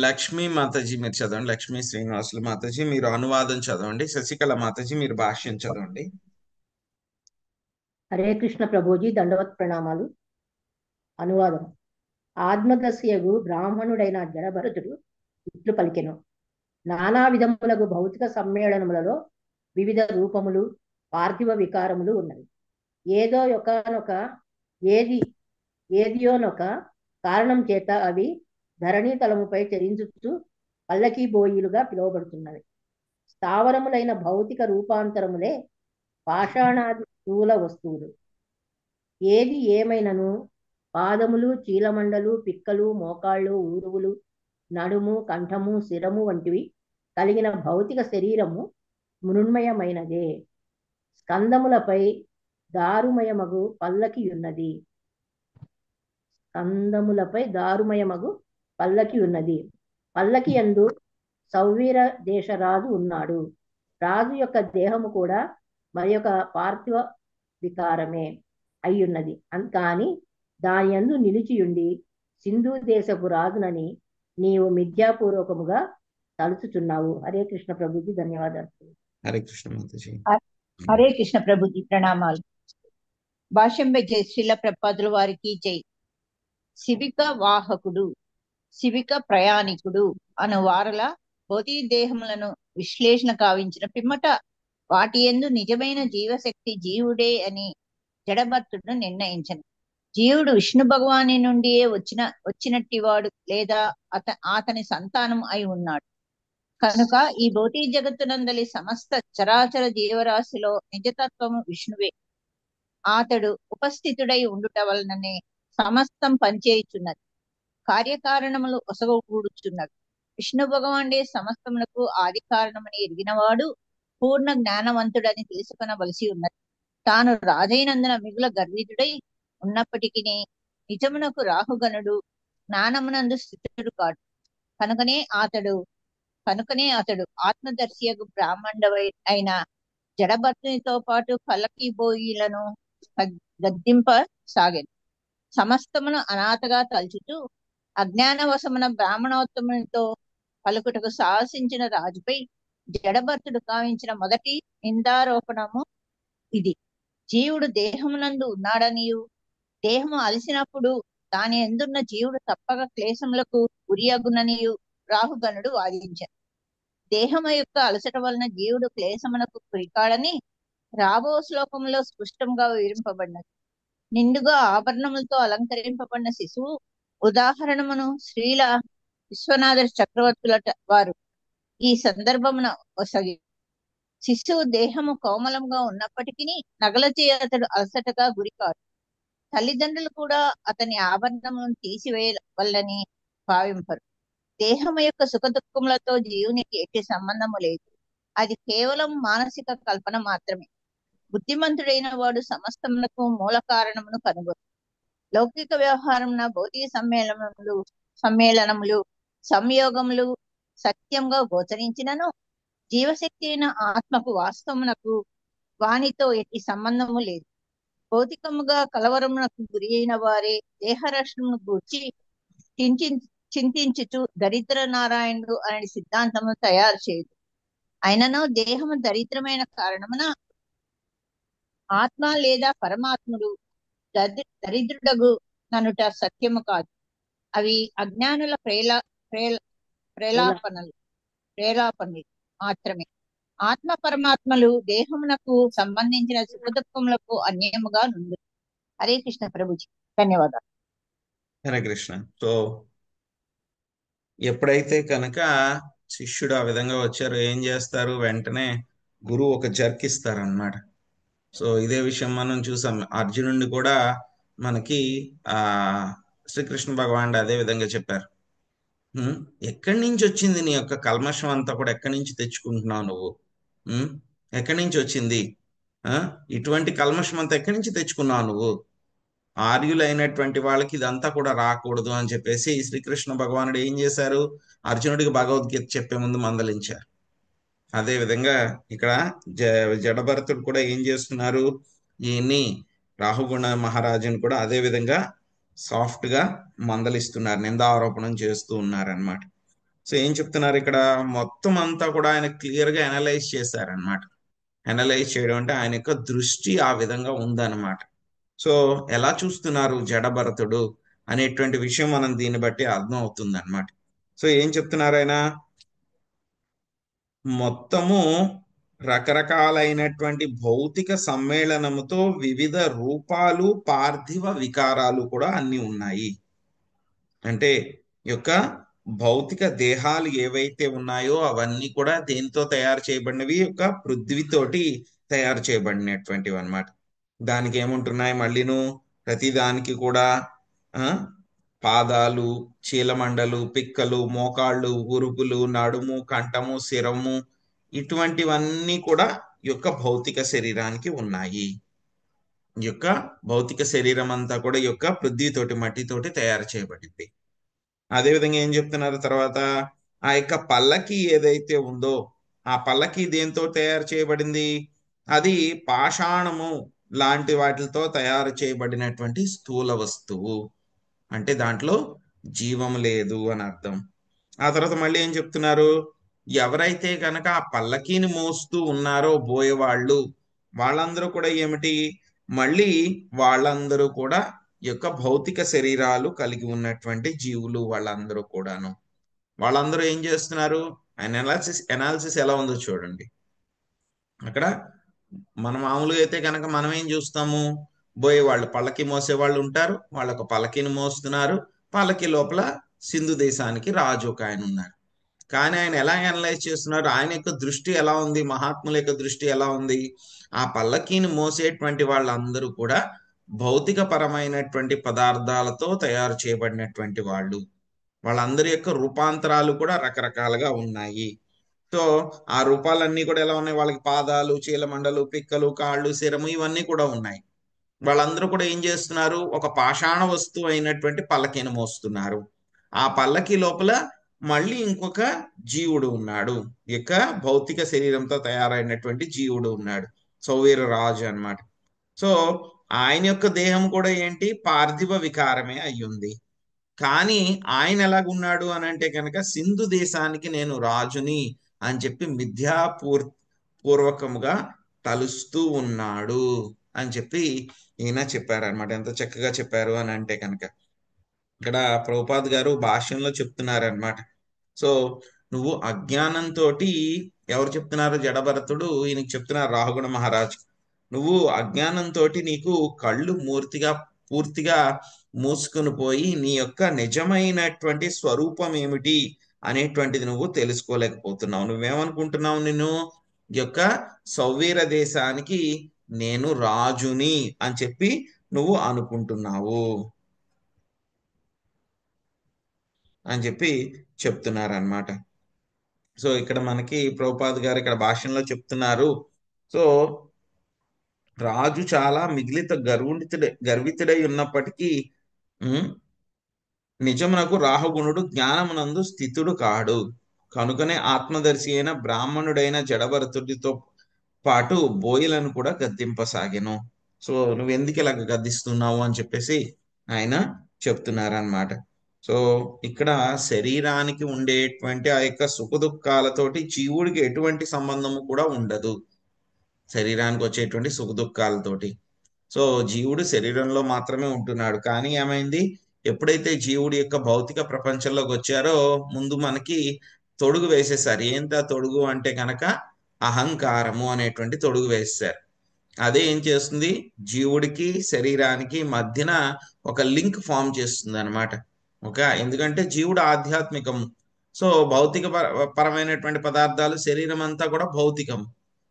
లక్ష్మీ మాతాజీ మీరు చదవండి. లక్ష్మీ శ్రీనివాసులు మాతాజీ మీరు అనువాదం చదవండి. శశికళ మాతాజీ మీరు భాష్యం చదవండి. హరే కృష్ణ ప్రభుజీ, దండవత్ ప్రణామాలు. అనువాదం. ఆత్మదస్యగు బ్రాహ్మణుడైన జడభరతుడు ఇట్లు పలికెను. నానా విధములకు భౌతిక సమ్మేళనములలో వివిధ రూపములు, పార్థివ వికారములు ఉన్నవి. ఏదియోనొక కారణం చేత అవి ధరణీతలముపై చరించుచు పల్లకీ బోయిలుగా పిలువబడుతున్నవి. స్థావరములైన భౌతిక రూపాంతరములే పాషాణాది స్థూల వస్తువులు. ఏది ఏమైనను పాదములు, చీలమండలు, పిక్కలు, మోకాళ్ళు, ఊరువులు, నడుము, కంఠము, శిరము వంటివి కలిగిన భౌతిక శరీరము మృణ్మయమైనదే. స్కందములపై దారుమయమగు పల్లకి ఉన్నది. పల్లకి యందు సౌవీర దేశరాజు ఉన్నాడు. రాజు యొక్క దేహము కూడా మరి యొక్క పార్థివ వికారమే అయ్యున్నది. కానీ దాని యందు నిలిచియుండి సింధు దేశపు రాజునని నీవు మిథ్యాపూర్వకముగా తలుచుచున్నావు. హరే కృష్ణ ప్రభుజీ, ధన్యవాదాలు. హరే కృష్ణ మాతాజీ. హరే కృష్ణ ప్రభుజీ, ప్రణామాలు. భాష్యం జై శ్రీల ప్రపాదుల వారికి జై. శివిక వాహకుడు, శివిక ప్రయాణికుడు అను వారల భౌతిక దేహములను విశ్లేషణ కావించిన పిమ్మట వాటి యందు నిజమైన జీవశక్తి జీవుడే అని జడభర్తుడు నిర్ణయించను. జీవుడు విష్ణు భగవాని నుండియే వచ్చినట్టి వాడు లేదా అతని సంతానం అయి ఉన్నాడు కనుక ఈ భౌతిక జగత్తునందలి సమస్త చరాచర జీవరాశిలో నిజతత్వము విష్ణువే. అతడు ఉపస్థితుడై ఉండుట వలననే సమస్తం పనిచేయుచున్నది, కార్యకారణములు ఒసగకూడుచున్నవి. విష్ణు భగవానుడే సమస్తములకు ఆది కారణమని ఎరిగినవాడు పూర్ణ జ్ఞానవంతుడని తెలుసుకొనవలసి ఉన్నది. తాను రాజైనందున మిగుల గర్వితుడై ఉన్నప్పటికీ నిజమునకు రాహుగణుడు, జ్ఞానమునందు స్థితుడు కాడు. కనుకనే అతడు ఆత్మదర్శియకు బ్రాహ్మణుడై అయిన జడభర్తునితో పాటు పల్లకి బోయిలను గద్దింపసాగాను. సమస్తమును అనాథగా తలుచుతూ అజ్ఞానవశమున బ్రాహ్మణోత్తమునితో పలుకుటకు సాహసించిన రాజుపై జడభర్తుడు కావించిన మొదటి నిందారోపణము ఇది. జీవుడు దేహమునందు ఉన్నాడనియు దేహము అలసినప్పుడు దాని ఎందున్న జీవుడు తప్పక క్లేశములకు గురియగుననియు రాహుగణుడు వాదించాడు. దేహము యొక్క అలసట వలన జీవుడు క్లేశమునకు గురికాడని రాబో శ్లోకంలో స్పష్టంగా వివరింపబడినది. నిండుగా ఆభరణములతో అలంకరింపబడిన శిశువు ఉదాహరణమును శ్రీల విశ్వనాథ చక్రవర్తుల వారు ఈ సందర్భమున ఒసగి. శిశువు దేహము కోమలంగా ఉన్నప్పటికీ నగలచే అతడు అలసటగా గురికాడు. తల్లిదండ్రులు కూడా అతని ఆభరణములను తీసివేయవల్లని భావింపరు. దేహము యొక్క సుఖదుఖములతో జీవునికి ఎట్టి సంబంధము లేదు. అది కేవలం మానసిక కల్పన మాత్రమే. బుద్ధిమంతుడైన వాడు సమస్తమునకు మూల కారణమును కనుగొను. లౌకిక వ్యవహారమున భౌతిక సమ్మేళనములు సంయోగములు సత్యంగా గోచరించినను జీవశక్తి అయిన ఆత్మకు వాస్తవమునకు వానితో ఎట్టి సంబంధము లేదు. భౌతికముగా కలవరమునకు గురి అయిన వారే దేహరక్షణను గూర్చి చింతించుచు దరిద్ర నారాయణుడు అనే సిద్ధాంతము తయారు చేయదు. అయినను దేహము దరిద్రమైన కారణమున ఆత్మ లేదా పరమాత్ముడు దరిద్రుడగు ననుట సత్యము కాదు. అవి అజ్ఞానుల ప్రేలాపనలు మాత్రమే. ఆత్మ పరమాత్మలు దేహమునకు సంబంధించిన సుఖదుఖములకు అన్యముగా నుండు. హరే కృష్ణ ప్రభుజీ, ధన్యవాదాలు. హరే కృష్ణ. సో ఎప్పుడైతే కనుక శిష్యుడు ఆ విధంగా వచ్చారో ఏం చేస్తారు, వెంటనే గురువు ఒక జర్క్ ఇస్తారనమాట. సో ఇదే విషయం మనం చూసాం. అర్జునుడిని కూడా మనకి శ్రీకృష్ణ భగవానుడు అదే విధంగా చెప్పారు. ఎక్కడి నుంచి వచ్చింది నీ యొక్క కల్మషం అంతా కూడా, ఎక్కడి నుంచి తెచ్చుకుంటున్నావు నువ్వు? ఎక్కడి నుంచి వచ్చింది? ఇటువంటి కల్మషం అంతా ఎక్కడి నుంచి తెచ్చుకున్నావు నువ్వు? ఆర్యులైనటువంటి వాళ్ళకి ఇదంతా కూడా రాకూడదు అని చెప్పేసి శ్రీకృష్ణ భగవానుడు ఏం చేశారు, అర్జునుడికి భగవద్గీత చెప్పే ముందు మందలించారు. అదే విధంగా ఇక్కడ జడభరతుడు కూడా ఏం చేస్తున్నారు, ఈయన్ని రాహుగుణ మహారాజుని కూడా అదే విధంగా సాఫ్ట్ గా మందలిస్తున్నారు, నిందారోపణం చేస్తూ ఉన్నారనమాట. సో ఏం చెప్తున్నారు ఇక్కడ, మొత్తం అంతా కూడా ఆయన క్లియర్ గా అనలైజ్ చేశారనమాట. అనలైజ్ చేయడం అంటే ఆయన యొక్క దృష్టి ఆ విధంగా ఉందన్నమాట. సో ఎలా చూస్తున్నారు జడభరతుడు అనేటువంటి విషయం మనం దీన్ని బట్టి అర్థం అవుతుంది అనమాట. సో ఏం చెప్తున్నారు ఆయన, మొత్తము రకరకాలైనటువంటి భౌతిక సమ్మేళనముతో వివిధ రూపాలు, పార్థివ వికారాలు కూడా అన్ని ఉన్నాయి. అంటే యొక్క భౌతిక దేహాలు ఏవైతే ఉన్నాయో అవన్నీ కూడా దేనితో తయారు చేయబడినవి, యొక్క పృథ్వీతోటి తయారు చేయబడినటువంటివి అన్నమాట. దానికి ఏముంటున్నాయి మళ్ళీను, ప్రతి దానికి కూడా పాదాలు, చీలమండలు, పిక్కలు, మోకాళ్ళు, ఉరుపులు, నడుము, కంఠము, శిరము, ఇటువంటివన్నీ కూడా యొక్క భౌతిక శరీరానికి ఉన్నాయి. యొక్క భౌతిక శరీరం అంతా కూడా యొక్క పృథ్వీతోటి, మట్టితోటి తయారు చేయబడింది. అదేవిధంగా ఏం చెప్తున్నారు తర్వాత, ఆ యొక్క పల్లకి ఏదైతే ఉందో ఆ పల్లకి దేంతో తయారు చేయబడింది, అది పాషాణము లాంటి వాటితో తయారు చేయబడినటువంటి స్థూల వస్తువు, అంటే దాంట్లో జీవం లేదు అని అర్థం. ఆ తర్వాత మళ్ళీ ఏం చెప్తున్నారు, ఎవరైతే కనుక ఆ పల్లకీని మోస్తూ ఉన్నారో బోయేవాళ్ళు, వాళ్ళందరూ కూడా ఏమిటి, మళ్ళీ వాళ్ళందరూ కూడా యొక్క భౌతిక శరీరాలు కలిగి ఉన్నటువంటి జీవులు వాళ్ళందరూ కూడాను. వాళ్ళందరూ ఏం చేస్తున్నారు, ఎనాలిసిస్ ఎలా ఉందో చూడండి. అక్కడ మన మామూలుగా అయితే కనుక మనం ఏం చూస్తాము, బోయేవాళ్ళు పల్లకి మోసేవాళ్ళు ఉంటారు, వాళ్ళొక పల్లకిని మోస్తున్నారు, పల్లకి లోపల సింధు దేశానికి రాజు ఒక ఆయన ఉన్నారు. కానీ ఆయన ఎలా అనలైజ్ చేస్తున్నారు, ఆయన యొక్క దృష్టి ఎలా ఉంది, మహాత్ముల యొక్క దృష్టి ఎలా ఉంది, ఆ పల్లకీని మోసేటువంటి వాళ్ళందరూ కూడా భౌతిక పరమైనటువంటి పదార్థాలతో తయారు చేయబడినటువంటి వాళ్ళు, వాళ్ళందరి యొక్క రూపాంతరాలు కూడా రకరకాలుగా ఉన్నాయి. సో ఆ రూపాలన్నీ కూడా ఎలా ఉన్నాయి, వాళ్ళకి పాదాలు, చీలమండలు, పిక్కలు, కాళ్ళు, శిరము ఇవన్నీ కూడా ఉన్నాయి. వాళ్ళందరూ కూడా ఏం చేస్తున్నారు, ఒక పాషాణ వస్తువు అయినటువంటి పల్లకీని మోస్తున్నారు. ఆ పల్లకి లోపల మళ్ళీ ఇంకొక జీవుడు ఉన్నాడు, ఇక భౌతిక శరీరంతో తయారైనటువంటి జీవుడు ఉన్నాడు, సౌవీర రాజు అన్నమాట. సో ఆయన యొక్క దేహం కూడా ఏంటి, పార్థివ వికారమే అయ్యుంది. కానీ ఆయన ఎలాగున్నాడు అని అంటే కనుక, సింధు దేశానికి నేను రాజుని అని చెప్పి పూర్వకముగా తలుస్తూ ఉన్నాడు అని చెప్పి ఈయన చెప్పారనమాట. ఎంత చక్కగా చెప్పారు అని అంటే కనుక, ఇక్కడ ప్రభుపాద్ గారు భాష్యంలో చెప్తున్నారనమాట. సో నువ్వు అజ్ఞానంతో, ఎవరు చెప్తున్నారు, జడభరతుడు ఈయనకి చెప్తున్నారు రాహుగుణ మహారాజ్, నువ్వు అజ్ఞానంతో నీకు కళ్ళు పూర్తిగా మూసుకుని పోయి నీ యొక్క నిజమైనటువంటి స్వరూపం ఏమిటి అనేటువంటిది నువ్వు తెలుసుకోలేకపోతున్నావు. నువ్వేమనుకుంటున్నావు, నేను యొక్క సౌవీర దేశానికి నేను రాజుని అని చెప్పి నువ్వు అనుకుంటున్నావు అని చెప్పి చెప్తున్నారనమాట. సో ఇక్కడ మనకి ప్రభుపాద్ గారు ఇక్కడ భాషలో చెప్తున్నారు, సో రాజు చాలా మిగిలిత గర్వితుడై ఉన్నప్పటికీ నిజమునకు రాహుగుణుడు జ్ఞానమునందు స్థితుడు కాడు, కనుకనే ఆత్మదర్శి అయిన బ్రాహ్మణుడైన జడభరతుడితో పాటు బోయిలను కూడా గద్దింపసాగెను. సో నువ్వు ఎందుకు ఇలా గద్దిస్తున్నావు అని చెప్పేసి ఆయన చెప్తున్నారనమాట. సో ఇక్కడ శరీరానికి ఉండేటువంటి ఆ యొక్క సుఖదుఖాలతోటి జీవుడికి ఎటువంటి సంబంధము కూడా ఉండదు, శరీరానికి వచ్చేటువంటి సుఖదుఖాలతోటి. సో జీవుడు శరీరంలో మాత్రమే ఉంటున్నాడు. కానీ ఏమైంది, ఎప్పుడైతే జీవుడి యొక్క భౌతిక ప్రపంచంలోకి వచ్చారో ముందు మనకి తొడుగు వేసేసారు. ఏంటి ఆ తొడుగు అంటే కనుక అహంకారము అనేటువంటి తొడుగు వేసేసారు. అదే ఏం చేస్తుంది, జీవుడికి శరీరానికి మధ్యన ఒక లింక్ ఫామ్ చేస్తుంది అనమాట. ఓకే, ఎందుకంటే జీవుడు ఆధ్యాత్మికము. సో భౌతిక పరమైనటువంటి పదార్థాలు, శరీరం అంతా కూడా భౌతికము.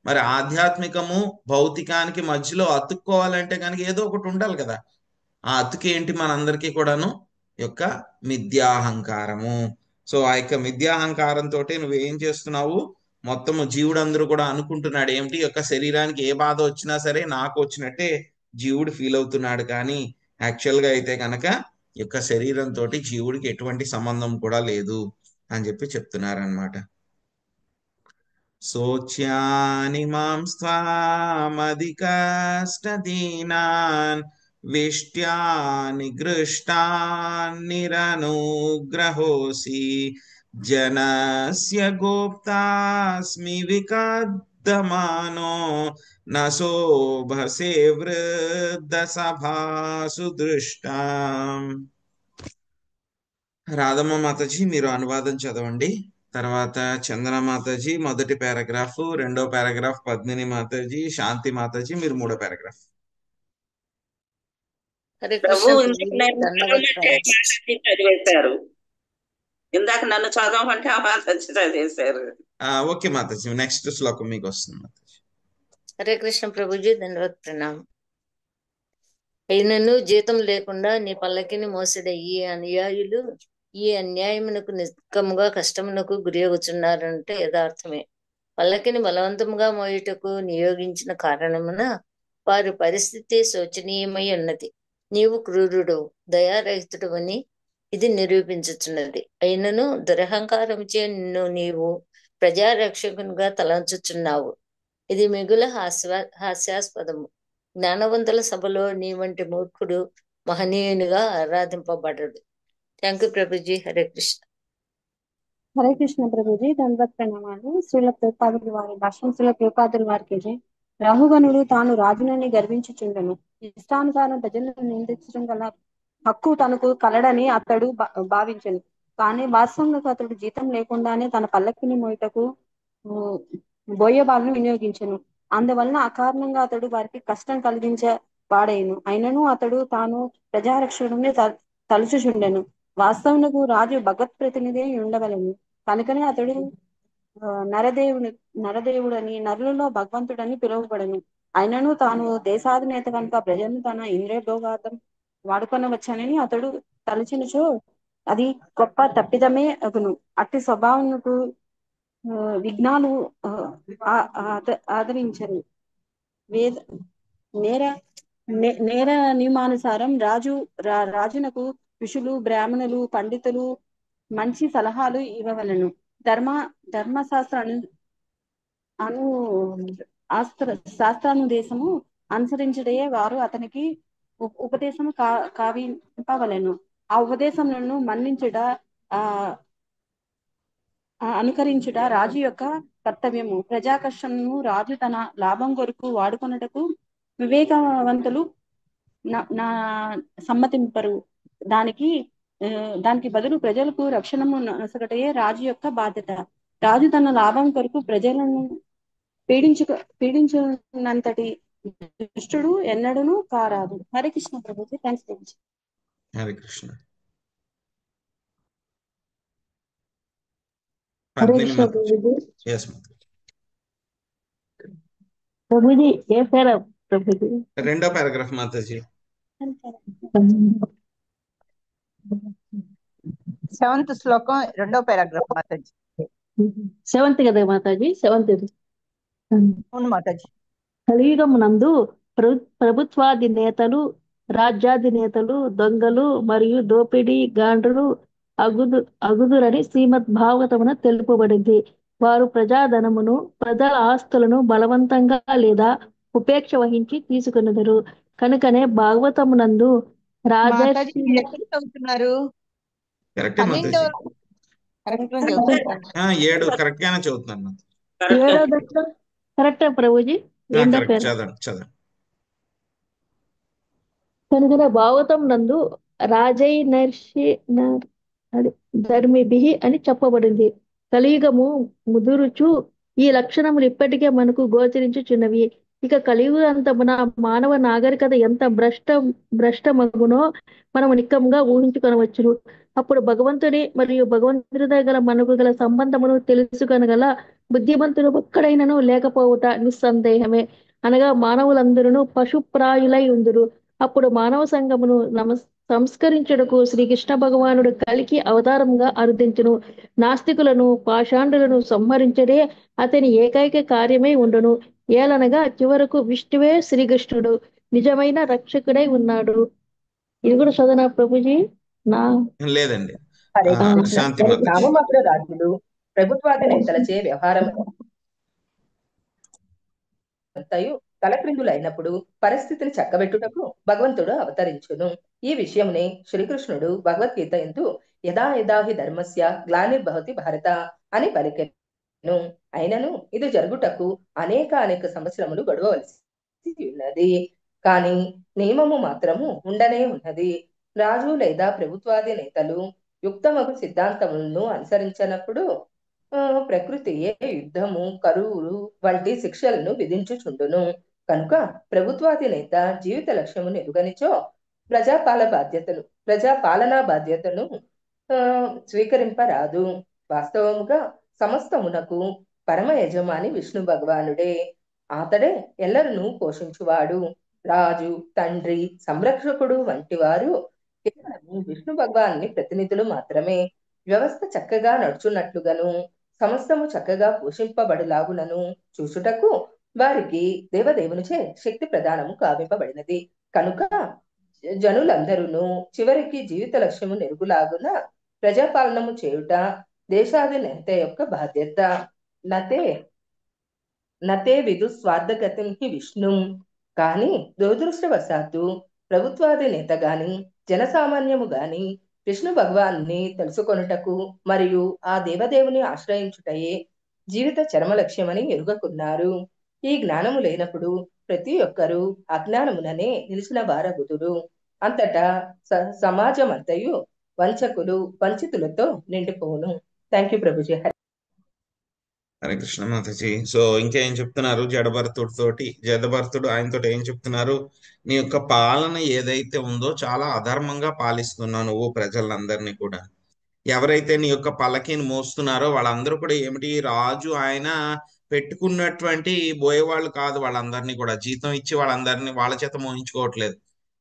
మరి ఆధ్యాత్మికము భౌతికానికి మధ్యలో అతుక్కోవాలంటే కనుక ఏదో ఒకటి ఉండాలి కదా. ఆ అతుకు ఏంటి, మనందరికీ కూడాను యొక్క మిథ్యాహంకారము. సో ఆ యొక్క మిథ్యాహంకారంతో నువ్వేం చేస్తున్నావు, మొత్తము జీవుడు కూడా అనుకుంటున్నాడు ఏమిటి, యొక్క శరీరానికి ఏ బాధ వచ్చినా సరే నాకు వచ్చినట్టే జీవుడు ఫీల్ అవుతున్నాడు. కానీ యాక్చువల్గా అయితే కనుక యొక్క శరీరంతో జీవుడికి ఎటువంటి సంబంధం కూడా లేదు అని చెప్పి చెప్తున్నారనమాట. శోచ్యాని మాం స్వామధికష్టదీనాన్ విష్ట్యాని గృష్టాన్నిరనుగ్రహోసి జనస్య గోప్తాస్మి వికద్దమానో న శోభసే వృద్ధ సభాసు దృష్టాం. రాధమ్మ మాతాజీ మీరు అనువాదం చదవండి. తర్వాత చందన మాతాజీ మొదటి పారాగ్రాఫ్, రెండో పారాగ్రాఫ్ పద్మిని మాతాజీ, శాంతి మాతాజీ మీరు మూడో పారాగ్రాఫ్. హరే ప్రభు కృష్ణ చదివేశారు, ఇందాక నన్ను చదవమంటే ఆ మాతాజీ చదివేశారు. ఓకే మాతాజీ, నెక్స్ట్ శ్లోకం మీకు వస్తుంది మాతాజీ. హరే కృష్ణ ప్రభుజీ ధన్యవాద ప్రణామం. అయినను జీతం లేకుండా నీ పల్లకిని మోసడే ఈ అనుయాయులు ఈ అన్యాయమునకు నిష్కముగా కష్టమునకు గురియగుచున్నారంటే యథార్థమే. పల్లకిని బలవంతముగా మోయుటకు నియోగించిన కారణమున వారి పరిస్థితి శోచనీయమై ఉన్నది. నీవు క్రూరుడు దయారహితుడు అని ఇది నిరూపించుచున్నది. అయినను దురహంకారముచే నిన్ను నీవు ప్రజారక్షకునిగా తలంచుచున్నావు. ఇది మిగుల హాస్యాస్పదము. జ్ఞానవంతుల సభలో నీ వంటి మూర్ఖుడు మహనీయునిగా ఆరాధింపబడడు. Thank you Prabhuji. హరే కృష్ణ. హరే కృష్ణ ప్రభుజీ దండవత్ ప్రణామాలు. శ్రీల ప్రభుపాదుల వారి భాష్యం. శ్రీల ప్రభుపాదుల వారికి రాహుగణుడు తాను రాజునని గర్వించుచుండెను. ఇష్టానుసారం ప్రజలను నిందించడం గల హక్కు తనకు కలడని అతడు భావించెను. కానీ వాస్తవంగా అతడు జీతం లేకుండానే తన పల్లకిని మోయుటకు బోయబాలను వినియోగించెను. అందువలన అకారణంగా అతడు వారికి కష్టం కలిగించే వాడైను. అయినను అతడు తాను ప్రజారక్షకుడిని తలుచుచుండెను. వాస్తవమునకు రాజు భగవత్ ప్రతినిధి ఉండవలెను. కనుకనే అతడు నరదేవుడని నరులలో భగవంతుడని పిలువబడను. అయినను తాను దేశాధినేత కనుక ప్రజలను తన ఇంద్రియ భోగార్థం వాడుకొనవచ్చనని అతడు తలచినచో అది గొప్ప తప్పిదమే అగును. అట్టి స్వభావమునకు విఘ్నాలు ఆదరించరు. నేర నియమానుసారం రాజునకు ఋషులు, బ్రాహ్మణులు, పండితులు మంచి సలహాలు ఇవ్వవలను. శాస్త్రానుదేశము అనుసరించడే వారు అతనికి ఉపదేశము కావింపవలను. ఆ ఉపదేశములను మన్నించుట అనుకరించుట రాజు యొక్క కర్తవ్యము. ప్రజాకర్షణను రాజు తన లాభం కొరకు వాడుకొనుటకు వివేకవంతులు సమ్మతింపరు. దానికి బదులు ప్రజలకు రక్షణము నొసగటే రాజు యొక్క బాధ్యత. రాజు తన లాభం కొరకు ప్రజలను పీడించినంతటి దుష్టుడు ఎన్నడూను కారాదు. హరే కృష్ణ ప్రభుజీ. థ్యాంక్స్ ప్రభుజీ. హరే కృష్ణ. హరే కృష్ణ ప్రభుజీ. ప్రభుజీ ఏ పేరా ప్రభుజీ? రెండో పారాగ్రాఫ్ మాతాజీ. సెవెంత్ శ్లోకం రెండో పారాగ్రాఫ్ మాతాజీ. సెవెంత్ కదా మాతాజీ? సెవెంత్. అవును మాతాజీ. కలియుగమునందు ప్రభుత్వాధినేతలు, రాజ్యాధినేతలు దొంగలు మరియు దోపిడీ గాండ్రులు అగుదురని శ్రీమద్ భాగవతమున తెలుపబడింది. వారు ప్రజాధనమును, ప్రజల ఆస్తులను బలవంతంగా లేదా ఉపేక్ష వహించి తీసుకున్నదరు. కనుకనే భాగవతమునందు మాతాజీ రాజర్షి మీరు ఎక్కడ చదువుతున్నారు? కరెక్టే 12వ మాతాజీ. కరెక్ట్ చదువుతున్నారు. 7 కరెక్ట్ గానే చదువుతున్నాను. ఏడో దాంట్లో కరెక్టే ప్రభుజీ. ఎండ్ ఆఫ్ కరెక్ట్ చదవండి. కనుక భాగవతం నందు రాజై ధర్మిభి అని చెప్పబడింది. కలియుగము ముదురుచు ఈ లక్షణములు ఇప్పటికే మనకు గోచరించుచున్నవి. ఇక కలియుగంతమున మానవ నాగరికత ఎంత భ్రష్టమగునో మనము నిక్కముగా ఊహించుకొనవచ్చును. అప్పుడు భగవంతుని మరియు భగవంతుడితో గల మనకు గల సంబంధమును తెలుసుకొనగల బుద్ధిమంతుడు ఒక్కడైనను లేకపోవుట నిస్సందేహమే. అనగా మానవులందరూ పశుప్రాయులై ఉందురు. అప్పుడు మానవ సంఘమును సంస్కరించుటకు శ్రీకృష్ణ భగవానుడు కలికి అవతారముగా అరుదించును. నాస్తికులను పాషాండులను సంహరించడే అతని ఏకైక కార్యమై ఉండును. ఏలనగా చివరకు విష్ణువే శ్రీకృష్ణుడు నిజమైన రక్షకుడై ఉన్నాడు. ఇది కూడా చదవనా ప్రభుజీ? లేదండి. హరే కృష్ణ. శాంతి మరి మాతాజీ. గ్రామమగ్ర రాజులు ప్రభుత్వాధినేతలచే వ్యవహారం అంతయు తలక్రిందులైనప్పుడు పరిస్థితిని చక్కబెట్టుటకు భగవంతుడు అవతరించును. ఈ విషయమునే శ్రీకృష్ణుడు భగవద్గీత ఎందు యదా యదా హి ధర్మస్య గ్లానిర్భవతి భారత అని పలికెను. అయినను ఇది జరుగుటకు అనేక సంవత్సరములు గడవవలసి ఉన్నది. కానీ నియమము మాత్రము ఉండనే ఉన్నది. రాజు లేదా ప్రభుత్వాధినేతలు యుక్తమగు సిద్ధాంతములను అనుసరించినప్పుడు ప్రకృతియే యుద్ధము, కరువులు వంటి శిక్షలను విధించుచుండును. కనుక ప్రభుత్వాధినేత జీవిత లక్ష్యమును ఎరుగనిచో ప్రజాపాలనా బాధ్యతను స్వీకరింపరాదు. వాస్తవముగా సమస్తమునకు పరమ యజమాని విష్ణు భగవానుడే. అతడే ఎల్లరను పోషించువాడు. రాజు, తండ్రి, సంరక్షకుడు వంటి వారు కేవలం విష్ణు భగవాన్ని ప్రతినిధులు మాత్రమే. వ్యవస్థ చక్కగా నడుచున్నట్లుగాను సమస్తము చక్కగా పోషింపబడులాగునను చూసుటకు వారికి దేవదేవునిచే శక్తి ప్రదానము కావింపబడినది. కనుక జనులందరూ చివరికి జీవిత లక్ష్యము నెరుగులాగున ప్రజాపాలనము చేయుట దేశాధినేత యొక్క బాధ్యత. నతే విదు స్వార్థగతిం హి విష్ణు. కానీ దురదృష్టవశాత్తు ప్రభుత్వాధినేత గాని జనసామాన్యము గాని విష్ణు భగవాన్ని తెలుసుకొనుటకు మరియు ఆ దేవదేవుని ఆశ్రయించుటయే జీవిత చరమ లక్ష్యమని ఎరుగకున్నారు. ఈ జ్ఞానము లేనప్పుడు ప్రతి ఒక్కరూ అజ్ఞానముననే నిలిచిన వారగుదురు. అంతటా సమాజమంతయు వంచకులు వంచితులతో నిండిపోవును. Thank you Prabhuji. Hare Krishna Mataji. So ఇంకా ఏం చెప్తున్నారు జడభరతుడు ఆయనతో ఏం చెప్తున్నారు? నీ యొక్క పాలన ఏదైతే ఉందో చాలా అధర్మంగా పాలిస్తున్నావు నువ్వు ప్రజలందరినీ కూడా. ఎవరైతే నీ యొక్క పల్లకీని మోస్తున్నారో వాళ్ళందరూ కూడా ఏమిటి, రాజు ఆయన పెట్టుకున్నటువంటి బోయేవాళ్ళు కాదు. వాళ్ళందరినీ కూడా జీతం ఇచ్చి వాళ్ళందరినీ వాళ్ళ చేత మోయించుకోవట్లేదు.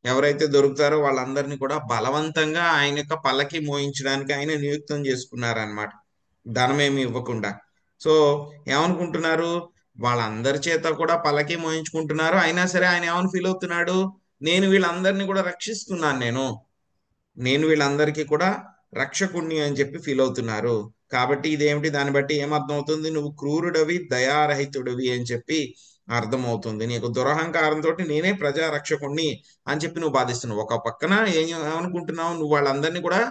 ఎవరైతే దొరుకుతారో వాళ్ళందరినీ కూడా బలవంతంగా ఆయన యొక్క పల్లకి మోయించడానికి ఆయన నియుక్తం చేసుకున్నారనమాట, ధనమేమి ఇవ్వకుండా. సో ఏమనుకుంటున్నారు, వాళ్ళందరి చేత కూడా పల్లకి మోయించుకుంటున్నారు. అయినా సరే ఆయన ఏమని ఫీల్ అవుతున్నాడు, నేను వీళ్ళందరినీ కూడా రక్షిస్తున్నాను, నేను వీళ్ళందరికీ కూడా రక్షకుణ్ణి అని చెప్పి ఫీల్ అవుతున్నారు. కాబట్టి ఇదేమిటి, దాన్ని బట్టి ఏమర్థమవుతుంది, నువ్వు క్రూరుడవి దయారహితుడివి అని చెప్పి అర్థమవుతుంది. నీకు దురహంకారంతో నేనే ప్రజా రక్షకుణ్ణి అని చెప్పి నువ్వు బాధిస్తున్నావు. ఒక పక్కన ఏమనుకుంటున్నావు, నువ్వు వాళ్ళందరినీ కూడా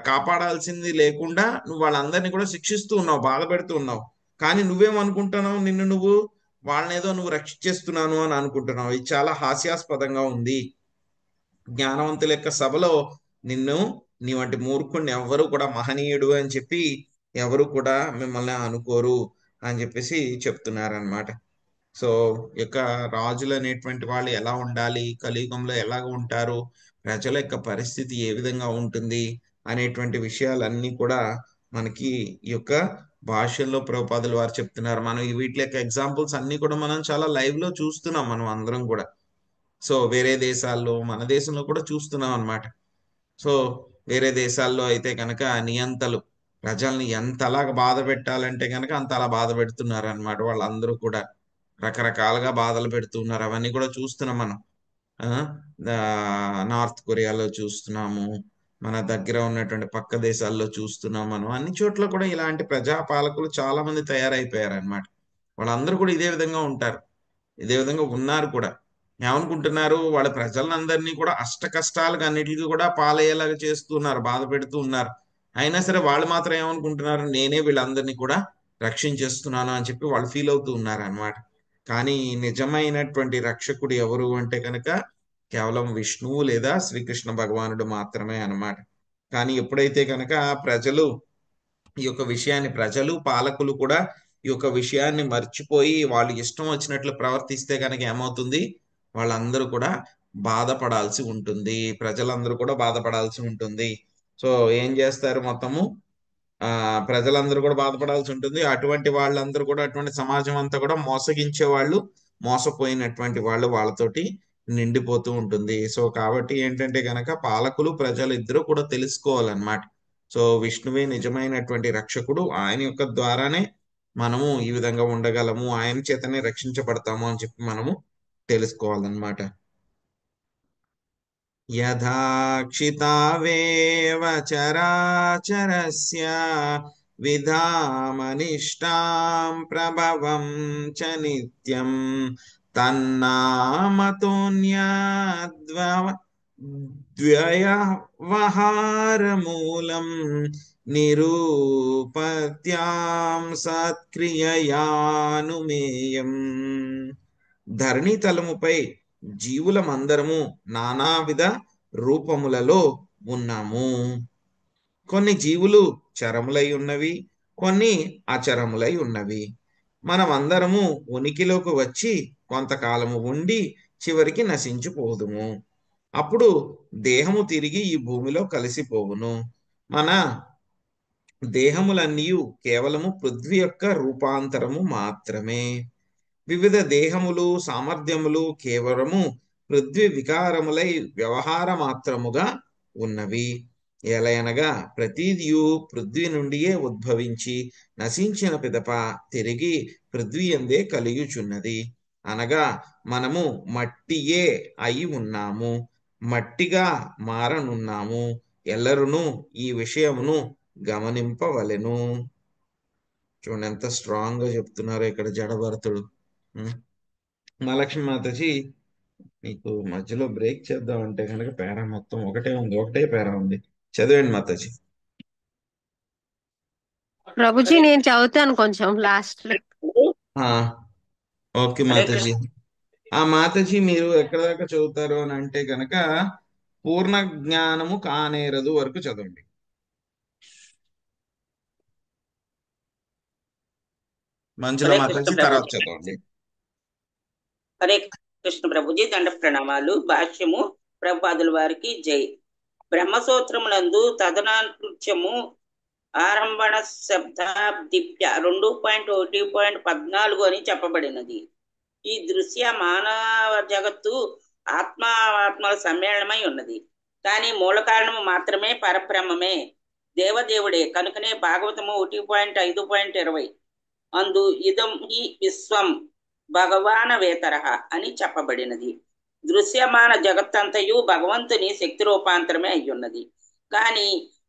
కాపాడాల్సింది లేకుండా నువ్వు వాళ్ళందరినీ కూడా శిక్షిస్తూ ఉన్నావు, బాధ పెడుతూ ఉన్నావు. కానీ నువ్వేమనుకుంటున్నావు, నువ్వు వాళ్ళనేదో నువ్వు రక్షించేస్తున్నాను అని అనుకుంటున్నావు. ఇది చాలా హాస్యాస్పదంగా ఉంది. జ్ఞానవంతుల యొక్క సభలో నీ వంటి మూర్ఖుడిని ఎవరు కూడా మహనీయుడు అని చెప్పి ఎవరు కూడా మిమ్మల్ని అనుకోరు అని చెప్పేసి చెప్తున్నారనమాట. సో యొక్క రాజులు అనేటువంటి వాళ్ళు ఎలా ఉండాలి, కలియుగంలో ఎలాగ ఉంటారు, ప్రజల యొక్క పరిస్థితి ఏ విధంగా ఉంటుంది అనేటువంటి విషయాలన్నీ కూడా మనకి ఈ యొక్క భాషల్లో ప్రభుపాదులు వారు చెప్తున్నారు. మనం వీటి యొక్క ఎగ్జాంపుల్స్ అన్ని కూడా మనం చాలా లైవ్ లో చూస్తున్నాం, మనం అందరం కూడా. సో వేరే దేశాల్లో, మన దేశంలో కూడా చూస్తున్నాం అన్నమాట. సో వేరే దేశాల్లో అయితే కనుక నియంతలు ప్రజల్ని ఎంతలాగా బాధ పెట్టాలంటే కనుక అంతలా బాధ పెడుతున్నారు అనమాట. వాళ్ళందరూ కూడా రకరకాలుగా బాధలు పెడుతున్నారు. అవన్నీ కూడా చూస్తున్నాం మనం. నార్త్ కొరియాలో చూస్తున్నాము, మన దగ్గర ఉన్నటువంటి పక్క దేశాల్లో చూస్తున్నాం మనం. అన్ని చోట్ల కూడా ఇలాంటి ప్రజాపాలకులు చాలా మంది తయారైపోయారు అనమాట. వాళ్ళందరూ కూడా ఇదే విధంగా ఉంటారు. ఇదే విధంగా ఉన్నారు కూడా. ఏమనుకుంటున్నారు, వాళ్ళ ప్రజలందరినీ కూడా అష్ట కష్టాలకు అన్నిటికీ కూడా పాలయ్యేలాగా చేస్తున్నారు, బాధ పెడుతూ ఉన్నారు. అయినా సరే వాళ్ళు మాత్రం ఏమనుకుంటున్నారు, నేనే వీళ్ళందరినీ కూడా రక్షించేస్తున్నాను అని చెప్పి వాళ్ళు ఫీల్ అవుతూ ఉన్నారు అన్నమాట. కానీ నిజమైనటువంటి రక్షకుడు ఎవరు అంటే కనుక కేవలం విష్ణువు లేదా శ్రీకృష్ణ భగవానుడు మాత్రమే అన్నమాట. కానీ ఎప్పుడైతే కనుక ప్రజలు పాలకులు కూడా ఈ యొక్క విషయాన్ని మర్చిపోయి వాళ్ళు ఇష్టం వచ్చినట్లు ప్రవర్తిస్తే కనుక ఏమవుతుంది, వాళ్ళందరూ కూడా బాధపడాల్సి ఉంటుంది, ప్రజలందరూ కూడా బాధపడాల్సి ఉంటుంది. సో ఏం చేస్తారు, మొత్తము ప్రజలందరూ కూడా బాధపడాల్సి ఉంటుంది. అటువంటి వాళ్ళందరూ కూడా, అటువంటి సమాజం అంతా కూడా మోసగించే వాళ్ళు, మోసపోయినటువంటి వాళ్ళు వాళ్ళతోటి నిండిపోతూ ఉంటుంది. సో కాబట్టి ఏంటంటే గనక పాలకులు ప్రజలు ఇద్దరు కూడా తెలుసుకోవాలన్నమాట. సో విష్ణువే నిజమైనటువంటి రక్షకుడు, ఆయన యొక్క ద్వారానే మనము ఈ విధంగా ఉండగలము, ఆయన చేతనే రక్షించబడతాము అని చెప్పి మనము తెలుసుకోవాలన్నమాట. యథాక్షితావేవ చరాచరస్య విధామనిష్టాం ప్రభవం చ నిత్యం తన్నామతోన్యద్వ్యవహారమూలం నిరూపత్యాం సత్క్రియయానుమేయం. ధరణితలముపై జీవులమందరము నానావిధ రూపములలో ఉన్నాము. కొన్ని జీవులు చరములై ఉన్నవి, కొన్ని అచరములై ఉన్నవి. మనమందరము ఉనికిలోకి వచ్చి కొంతకాలము ఉండి చివరికి నశించిపోదుము. అప్పుడు దేహము తిరిగి ఈ భూమిలో కలిసిపోవును. మన దేహములన్నీ కేవలము పృథ్వీ యొక్క రూపాంతరము మాత్రమే. వివిధ దేహములు సామర్థ్యములు కేవలము పృథ్వీ వికారములై వ్యవహార మాత్రముగా ఉన్నవి. ఎలయనగా ప్రతిదియు పృథ్వీ నుండియే ఉద్భవించి నశించిన పిదప తిరిగి పృథ్వీ యందే కలియుచున్నది. అనగా మనము మట్టియే అయి ఉన్నాము, మట్టిగా మారనున్నాము. ఎల్లరును ఈ విషయమును గమనింపవలెను. చూడండి ఎంత స్ట్రాంగ్ గా చెప్తున్నారో ఇక్కడ జడభరతుడు. మహాలక్ష్మి మాతాజీ, మీకు మధ్యలో బ్రేక్ చేద్దాం అంటే కనుక పేరా మొత్తం ఒకటే పేరా ఉంది, చదివండి మాతాజీ. ప్రభుజీ నేను చదువుతాను కొంచెం లాస్ట్ లో. ఓకే మాతాజీ. మాతాజీ మీరు ఎక్కడ దాకా చదువుతారు అని అంటే కనుక పూర్ణ జ్ఞానము కానేరదు వరకు చదవండి. మంజుల మాతాజీ తర్వాత చదవండి. హరే కృష్ణ ప్రభుజీ, దండ ప్రణామాలు. భాష్యము ప్రభుపాదుల వారికి జై. బ్రహ్మసూత్రములందు తదనాకృత్యము ఆరంభణ శబ్దాబ్దిప్య 2.1.14 అని చెప్పబడినది. ఈ దృశ్య మానవ జగత్తు ఆత్మాత్మల సమ్మేళనమై ఉన్నది. కానీ మూల కారణము మాత్రమే పరబ్రహ్మమే, దేవదేవుడే. కనుకనే భాగవతము 1.5.20 అందు ఇదం ఈ విశ్వం భగవాన వేతరహ అని చెప్పబడినది. దృశ్యమాన జగత్తంతయు భగవంతుని శక్తి రూపాంతరమే అయ్యున్నది. కానీ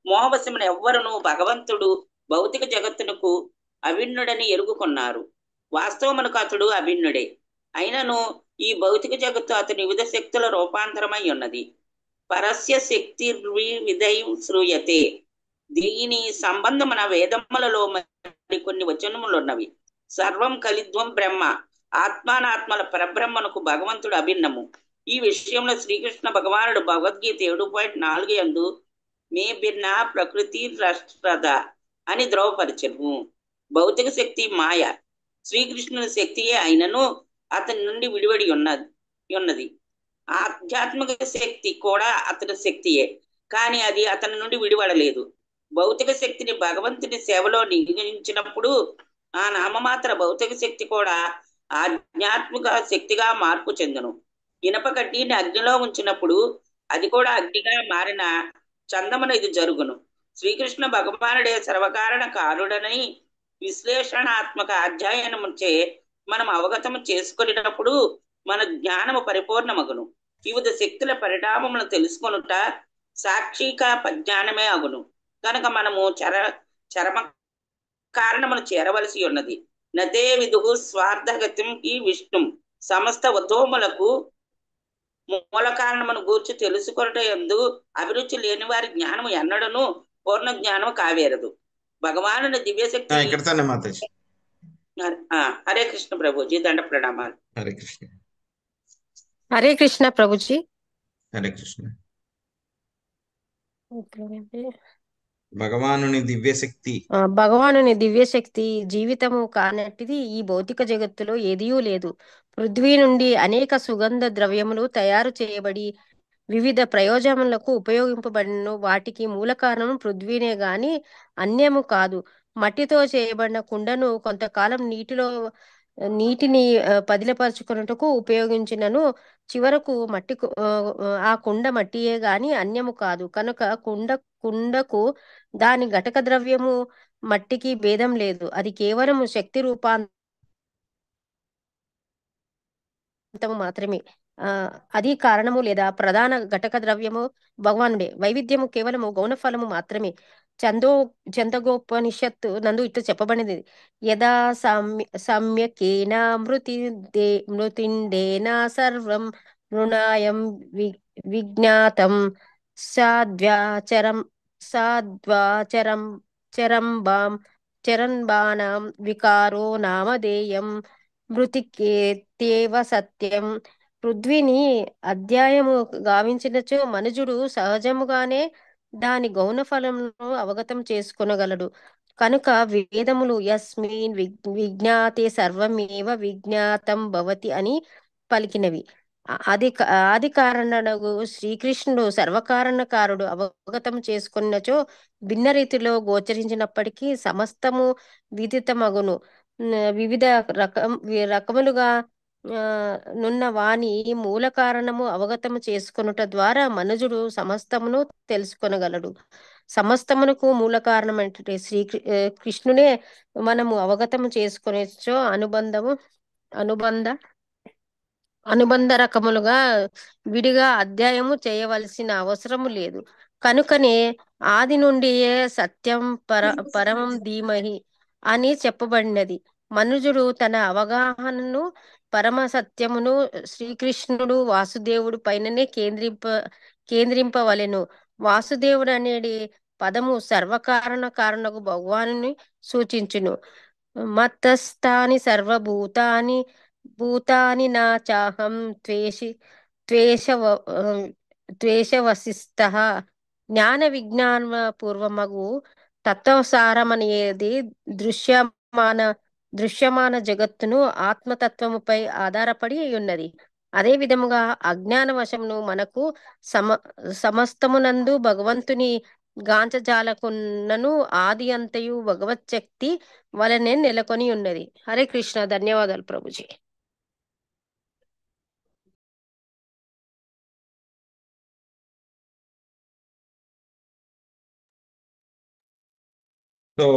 మోహవశమున ఎవ్వరును భగవంతుడు భౌతిక జగత్తునకు అభిన్నుడని ఎరుగుకున్నారు. వాస్తవమునకు అతడు అభిన్నుడే. అయినను ఈ భౌతిక జగత్తు అతని వివిధ శక్తుల రూపాంతరమై ఉన్నది. పరస్య శక్తి విధై శ్రూయతే. దీని సంబంధమున వేదములలో కొన్ని వచనములున్నవి. సర్వం కలిద్వం బ్రహ్మ, ఆత్మానాత్మల పరబ్రహ్మనకు భగవంతుడు అభిన్నము. ఈ విషయంలో శ్రీకృష్ణ భగవానుడు భగవద్గీత 7.4 యందు మే భిన్న ప్రకృతి రష్ట్రద అని ద్రోవపరచను. భౌతిక శక్తి మాయ, శ్రీకృష్ణుని శక్తియే అయినను అతని నుండి విడివడి ఉన్నది. ఆధ్యాత్మిక శక్తి కూడా అతని శక్తియే, కానీ అది అతని నుండి విడివడలేదు. భౌతిక శక్తిని భగవంతుని సేవలో నియోగించినప్పుడు ఆ నామమాత్ర భౌతిక శక్తి కూడా ఆధ్యాత్మిక శక్తిగా మార్పు చెందును. ఇనప కడ్డీని అగ్నిలో ఉంచినప్పుడు అది కూడా అగ్నిగా మారిన చందమున ఇది జరుగును. శ్రీకృష్ణ భగవానుడే సర్వకారణ కారుడని విశ్లేషణాత్మక అధ్యయనముచే మనం అవగతము చేసుకునేటప్పుడు మన జ్ఞానము పరిపూర్ణమగును. వివిధ శక్తుల పరిణామములను తెలుసుకొనుట సాక్షిక జ్ఞానమే అగును. కనుక మనము చరమ కారణమును చేరవలసి ఉన్నది. నతే విదుహు స్వార్థగతిం ఈ విష్ణుం సమస్త ఉద్యమములకు మూల కారణమును గూర్చి తెలుసుకొనుట యందు అభిరుచి లేని వారి జ్ఞానము ఎన్నడను పూర్ణ జ్ఞానము కావేరదు. భగవానుని దివ్యశక్తి ఇక్కడ తానే మాతాజీ. హరే కృష్ణ ప్రభుజీ, దండ ప్రణామాలు. హరే కృష్ణ. హరే కృష్ణ ప్రభుజీ. హరే కృష్ణ. భగవానుని దివ్యశక్తి భగవానుని దివ్యశక్తి జీవితము కానట్టిది ఈ భౌతిక జగత్తులో ఏదియూ లేదు. పృథ్వీ నుండి అనేక సుగంధ ద్రవ్యములు తయారు చేయబడి వివిధ ప్రయోజనములకు ఉపయోగింపబడిన వాటికి మూల కారణం పృథ్వీనే గాని అన్యము కాదు. మట్టితో చేయబడిన కుండను కొంతకాలం నీటిని పదిలపరుచుకున్నట్టుకు ఉపయోగించినను చివరకు ఆ కుండ మట్టియే గాని అన్యము కాదు. కనుక కుండకు దాని ఘటక ద్రవ్యము మట్టికి భేదం లేదు. అది కేవలము శక్తి రూపాంతము మాత్రమే. అది కారణము లేదా ప్రధాన ఘటక ద్రవ్యము భగవానుడే. వైవిధ్యము కేవలము గౌణ ఫలము మాత్రమే. చందోపనిషత్తు నందు ఇట్లా చెప్పబడింది, యదా సమ్యకేన మృతిండేన సర్వం మృణాయం విజ్ఞాతం చరంబాణం వికారో నామధేయం మృతికేత్యేవ సత్యం. పృథ్వీని అధ్యాయము గావించినచో మనుజుడు సహజముగానే దాని గౌణ ఫలమును అవగతం చేసుకొనగలడు. కనుక వేదములు యస్మిన్ విజ్ఞాతే సర్వమేవ విజ్ఞాతం భవతి అని పలికినవి. ఆది కారణకు శ్రీకృష్ణుడు సర్వకారణకారుడు అవగతం చేసుకున్నచో భిన్న రీతిలో గోచరించినప్పటికీ సమస్తము విదితమగును. వివిధ రకములుగా నున్న వాని మూల కారణము అవగతము చేసుకొనుట ద్వారా మనుజుడు సమస్తమును తెలుసుకొనగలడు. సమస్తమునకు మూల కారణం అంటే కృష్ణునే మనము అవగతము చేసుకొనొచ్చో అనుబంధ రకములుగా విడిగా అధ్యాయము చేయవలసిన అవసరము లేదు. కనుకనే ఆది నుండియే సత్యం పరమం ధీమహి అని చెప్పబడినది. మనుజుడు తన అవగాహనను పరమ సత్యమును శ్రీకృష్ణుడు వాసుదేవుడు పైననే కేంద్రింపవలెను. వాసుదేవుడు అనేది పదము సర్వకారణకు భగవానుని సూచించును. మత్తస్థాని భూతాని నా చాహం త్వేషవశిష్ట. జ్ఞాన విజ్ఞాన పూర్వమగు తత్వసారమనేది దృశ్యమాన జగత్తును ఆత్మతత్వముపై ఆధారపడి ఉన్నది. అదే విధముగా అజ్ఞాన వశమును మనకు సమస్తమునందు భగవంతుని గాంచజాలకున్నను ఆది అంతయు భగవచ్చక్తి వలనే నెలకొని ఉన్నది. హరే కృష్ణ. ధన్యవాదాలు ప్రభుజీ. సో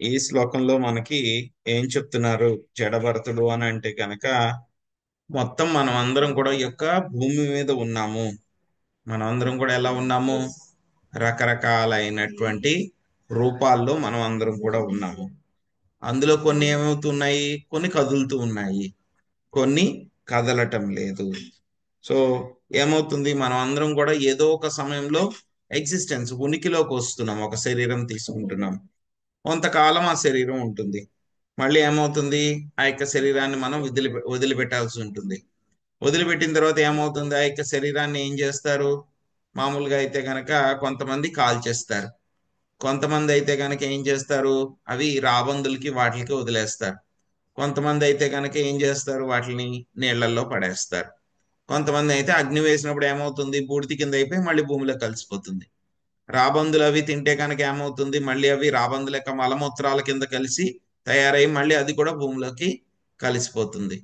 ఈ శ్లోకంలో మనకి ఏం చెప్తున్నారు జడభరతుడు అని అంటే కనుక, మొత్తం మనం అందరం కూడా ఈ యొక్క భూమి మీద ఉన్నాము. మనం అందరం కూడా ఎలా ఉన్నాము? రకరకాలైనటువంటి రూపాల్లో మనం అందరం కూడా ఉన్నాము. అందులో కొన్ని ఏమవుతున్నాయి? కొన్ని కదులుతూ ఉన్నాయి, కొన్ని కదలటం లేదు. సో ఏమవుతుంది? మనం అందరం కూడా ఏదో ఒక సమయంలో ఎగ్జిస్టెన్స్ ఉనికిలోకి వస్తున్నాం. ఒక శరీరం తీసుకుంటున్నాం, కొంతకాలం ఆ శరీరం ఉంటుంది, మళ్ళీ ఏమవుతుంది? ఆ యొక్క శరీరాన్ని మనం వదిలిపెట్టాల్సి ఉంటుంది. వదిలిపెట్టిన తర్వాత ఏమవుతుంది? ఆ యొక్క శరీరాన్ని ఏం చేస్తారు? మామూలుగా అయితే కనుక కొంతమంది కాల్చేస్తారు, కొంతమంది అయితే కనుక ఏం చేస్తారు? అవి రాబందులకి వాటికి వదిలేస్తారు. కొంతమంది అయితే కనుక ఏం చేస్తారు? వాటిని నీళ్లలో పడేస్తారు. కొంతమంది అయితే అగ్ని వేసినప్పుడు ఏమవుతుంది? బూడిద కింద అయిపోయి మళ్ళీ భూమిలో కలిసిపోతుంది. రాబందులు అవి తింటే కనుక ఏమవుతుంది? మళ్ళీ అవి రాబందుల యొక్క మలమూత్రాల కింద కలిసి తయారై మళ్ళీ అది కూడా భూమిలోకి కలిసిపోతుంది.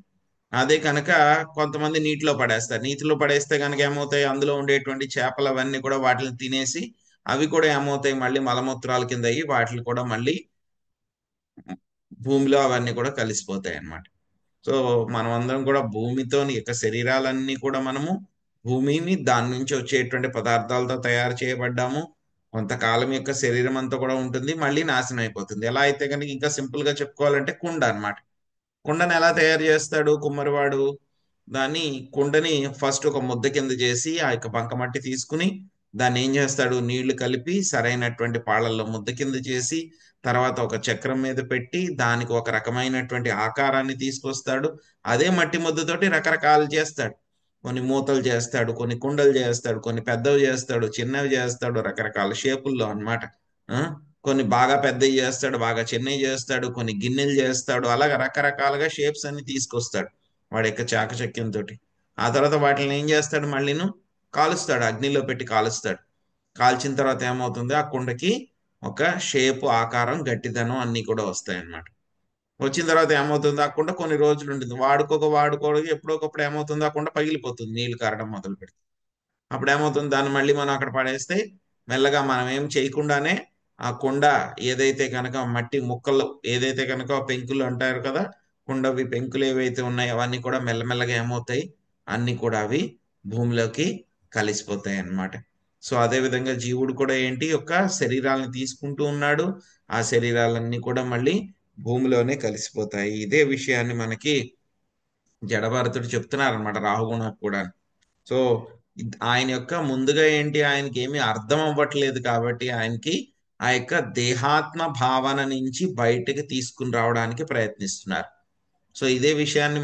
అదే కనుక కొంతమంది నీటిలో పడేస్తారు. నీటిలో పడేస్తే కనుక ఏమవుతాయి? అందులో ఉండేటువంటి చేపలు అవన్నీ కూడా వాటిని తినేసి అవి కూడా ఏమవుతాయి? మళ్ళీ మలమూత్రాల కింద అయ్యి వాటిని కూడా మళ్ళీ భూమిలో అవన్నీ కూడా కలిసిపోతాయి అన్నమాట. సో మనం అందరం కూడా భూమితో యొక్క శరీరాలన్నీ కూడా మనము భూమిని దాని నుంచి వచ్చేటువంటి పదార్థాలతో తయారు చేయబడ్డాము. కొంతకాలం యొక్క శరీరం అంతా కూడా ఉంటుంది, మళ్ళీ నాశనం అయిపోతుంది. ఎలా అయితే కనుక ఇంకా సింపుల్ గా చెప్పుకోవాలంటే కుండ అన్నమాట. కుండను ఎలా తయారు చేస్తాడు కుమ్మరివాడు? దాన్ని కుండని ఫస్ట్ ఒక ముద్ద కింద చేసి ఆ యొక్క బంకమట్టి తీసుకుని దాన్ని ఏం చేస్తాడు, నీళ్లు కలిపి సరైనటువంటి పాళ్ళల్లో ముద్ద కింద చేసి తర్వాత ఒక చక్రం మీద పెట్టి దానికి ఒక రకమైనటువంటి ఆకారాన్ని తీసుకొస్తాడు. అదే మట్టి ముద్దతోటి రకరకాలు చేస్తాడు. కొన్ని మూతలు చేస్తాడు, కొన్ని కుండలు చేస్తాడు, కొన్ని పెద్దవి చేస్తాడు, చిన్నవి చేస్తాడు, రకరకాల షేపుల్లో అన్నమాట. కొన్ని బాగా పెద్దవి చేస్తాడు, బాగా చిన్నవి చేస్తాడు, కొన్ని గిన్నెలు చేస్తాడు, అలాగా రకరకాలుగా షేప్స్ అన్ని తీసుకొస్తాడు వాడి యొక్క చాకచక్యంతో. ఆ తర్వాత వాటిని ఏం చేస్తాడు, మళ్ళీను కాలుస్తాడు, అగ్నిలో పెట్టి కాలుస్తాడు. కాల్చిన తర్వాత ఏమవుతుంది, ఆ కుండకి ఒక షేపు, ఆకారం, గట్టిదనం అన్ని కూడా వస్తాయి అన్నమాట. వచ్చిన తర్వాత ఏమవుతుంది, ఆ కుండ కొన్ని రోజులు ఉంటుంది, వాడుకోక ఎప్పుడోకప్పుడు ఏమవుతుంది, ఆ కుండ పగిలిపోతుంది నీళ్లు కారడం మొదలు పెడితే. అప్పుడు ఏమవుతుంది, దాన్ని మళ్ళీ మనం అక్కడ పడేస్తే మెల్లగా మనం ఏం చేయకుండానే ఆ కుండ ఏదైతే కనుక మట్టి ముక్కలు ఏదైతే కనుక పెంకులు అంటారు కదా, కుండవి పెంకులు ఏవైతే ఉన్నాయో అవన్నీ కూడా మెల్లమెల్లగా ఏమవుతాయి, అన్ని కూడా అవి భూమిలోకి కలిసిపోతాయి అన్నమాట. సో అదే విధంగా జీవుడు కూడా ఏంటి, యొక్క శరీరాలను తీసుకుంటూ ఉన్నాడు, ఆ శరీరాలన్నీ కూడా మళ్ళీ భూమిలోనే కలిసిపోతాయి. ఇదే విషయాన్ని మనకి జడభరతుడు చెప్తున్నారనమాట రాహుగుణకు కూడా. సో ఆయన యొక్క ముందుగా ఏంటి, ఆయనకి ఏమీ అర్థం అవ్వట్లేదు కాబట్టి ఆయనకి ఆ యొక్క దేహాత్మ భావన నుంచి బయటకు తీసుకుని రావడానికి ప్రయత్నిస్తున్నారు. సో ఇదే విషయాన్ని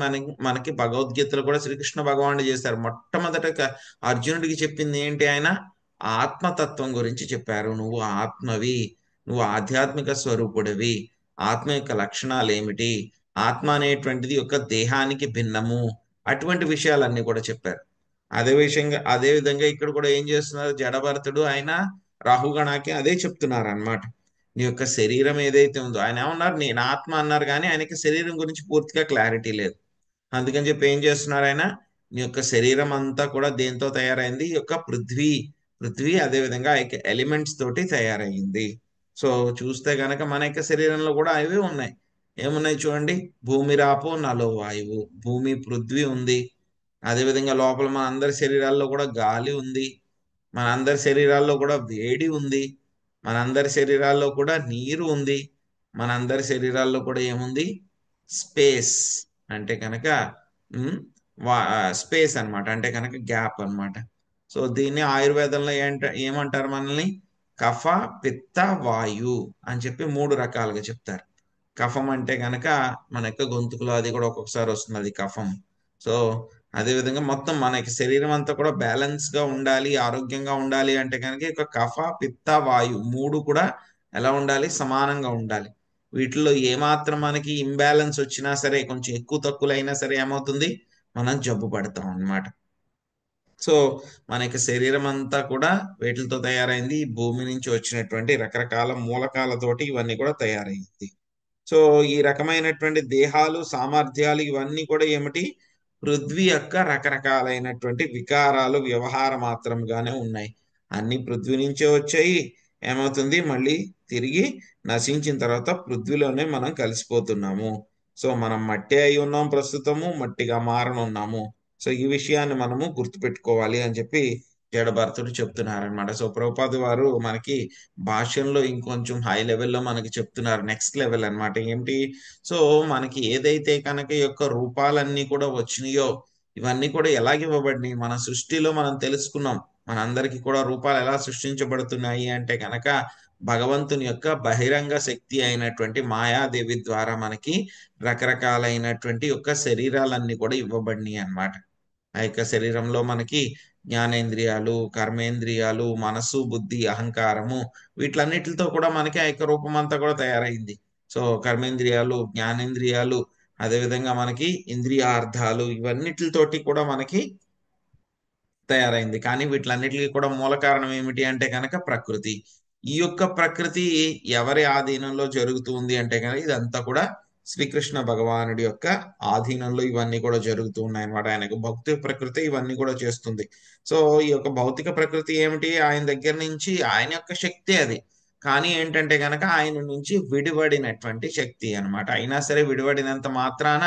మనకి భగవద్గీతలో కూడా శ్రీకృష్ణ భగవానుడు చేశారు. మొట్టమొదట అర్జునుడికి చెప్పింది ఏంటి, ఆయన ఆత్మతత్వం గురించి చెప్పారు. నువ్వు ఆత్మవి, నువ్వు ఆధ్యాత్మిక స్వరూపుడివి, ఆత్మ యొక్క లక్షణాలు ఏమిటి, ఆత్మ అనేటువంటిది యొక్క దేహానికి భిన్నము, అటువంటి విషయాలన్నీ కూడా చెప్పారు. అదే విధంగా ఇక్కడ కూడా ఏం చేస్తున్నారు జడభరతుడు, ఆయన రాహుగణాకి అదే చెప్తున్నారు అన్నమాట. నీ యొక్క శరీరం ఏదైతే ఉందో, ఆయన ఏమన్నారు, నేను ఆత్మ అన్నారు, కానీ ఆయనకి శరీరం గురించి పూర్తిగా క్లారిటీ లేదు. అందుకని చెప్పి ఏం చేస్తున్నారు ఆయన, నీ యొక్క శరీరం అంతా కూడా దేంతో తయారైంది, ఈ యొక్క పృథ్వీ అదే విధంగా ఆ యొక్క ఎలిమెంట్స్ తోటి తయారైంది. సో చూస్తే గనక మన యొక్క శరీరంలో కూడా అవి ఉన్నాయి. ఏమున్నాయి చూడండి, భూమి రాపో నలో వాయువు, భూమి పృథ్వీ ఉంది. అదేవిధంగా లోపల మన అందరి శరీరాల్లో కూడా గాలి ఉంది, మన అందరి శరీరాల్లో కూడా వేడి ఉంది, మనందరి శరీరాల్లో కూడా నీరు ఉంది, మనందరి శరీరాల్లో కూడా ఏముంది, స్పేస్ అంటే కనుక స్పేస్ అన్నమాట, అంటే కనుక గ్యాప్ అన్నమాట. సో దీన్ని ఆయుర్వేదంలో ఏమంటారు, మనల్ని కఫ, పిత్త, వాయు అని చెప్పి 3 రకాలుగా చెప్తారు. కఫం అంటే కనుక మన యొక్క గొంతుకులో అది కూడా ఒక్కొక్కసారి వస్తుంది, అది కఫం. సో అదేవిధంగా మొత్తం మనకి శరీరం అంతా కూడా బ్యాలెన్స్ గా ఉండాలి, ఆరోగ్యంగా ఉండాలి అంటే కనుక ఇక కఫ, పిత్త, వాయు 3 కూడా ఎలా ఉండాలి, సమానంగా ఉండాలి. వీటిలో ఏమాత్రం మనకి ఇంబ్యాలెన్స్ వచ్చినా సరే, కొంచెం ఎక్కువ తక్కువలు అయినా సరే ఏమవుతుంది, మనం జబ్బు పడతాం అన్నమాట. సో మన యొక్క శరీరం అంతా కూడా వీటితో తయారైంది, ఈ భూమి నుంచి వచ్చినటువంటి రకరకాల మూలకాలతోటి ఇవన్నీ కూడా తయారైంది. సో ఈ రకమైనటువంటి దేహాలు, సామర్థ్యాలు ఇవన్నీ కూడా ఏమిటి, పృథ్వీ యొక్క రకరకాలైనటువంటి వికారాలు, వ్యవహార మాత్రంగానే ఉన్నాయి. అన్ని పృథ్వీ నుంచే వచ్చాయి. ఏమవుతుంది, మళ్ళీ తిరిగి నశించిన తర్వాత పృథ్వీలోనే మనం కలిసిపోతున్నాము. సో మనం మట్టి అయి ఉన్నాం, ప్రస్తుతము మట్టిగా మారనున్నాము. సో ఈ విషయాన్ని మనము గుర్తుపెట్టుకోవాలి అని చెప్పి జడభరతుడు చెప్తున్నారనమాట. సో ప్రభుపాద వారు మనకి భాషల్లో ఇంకొంచెం హై లెవెల్లో మనకి చెప్తున్నారు, నెక్స్ట్ లెవెల్ అన్నమాట. ఏంటి, సో మనకి ఏదైతే కనుక యొక్క రూపాలన్నీ కూడా వచ్చినాయో ఇవన్నీ కూడా ఎలాగివ్వబడినాయి, మన సృష్టిలో మనం తెలుసుకున్నాం. మనందరికీ కూడా రూపాలు ఎలా సృష్టించబడుతున్నాయి అంటే కనుక భగవంతుని యొక్క బహిరంగ శక్తి అయినటువంటి మాయాదేవి ద్వారా మనకి రకరకాలైనటువంటి యొక్క శరీరాలన్నీ కూడా ఇవ్వబడినాయి అన్నమాట. ఆ యొక్క శరీరంలో మనకి జ్ఞానేంద్రియాలు, కర్మేంద్రియాలు, మనసు, బుద్ధి, అహంకారము వీటిలన్నిటితో కూడా మనకి ఆ యొక్క రూపం అంతా కూడా తయారైంది. సో కర్మేంద్రియాలు, జ్ఞానేంద్రియాలు, అదేవిధంగా మనకి ఇంద్రియార్థాలు ఇవన్నిటితోటి కూడా మనకి తయారైంది. కానీ వీటిలన్నిటికీ కూడా మూల కారణం ఏమిటి అంటే కనుక ప్రకృతి. ఈ యొక్క ప్రకృతి ఎవరి ఆధీనంలో జరుగుతుంది అంటే కనుక ఇదంతా కూడా శ్రీకృష్ణ భగవానుడి యొక్క ఆధీనంలో ఇవన్నీ కూడా జరుగుతూ ఉన్నాయి అన్నమాట. ఆయనకు భౌతిక ప్రకృతి ఇవన్నీ కూడా చేస్తుంది. సో ఈ యొక్క భౌతిక ప్రకృతి ఏమిటి, ఆయన దగ్గర నుంచి ఆయన యొక్క శక్తి అది. కానీ ఏంటంటే కనుక ఆయన నుంచి విడివడినటువంటి శక్తి అన్నమాట. అయినా సరే విడివడినంత మాత్రాన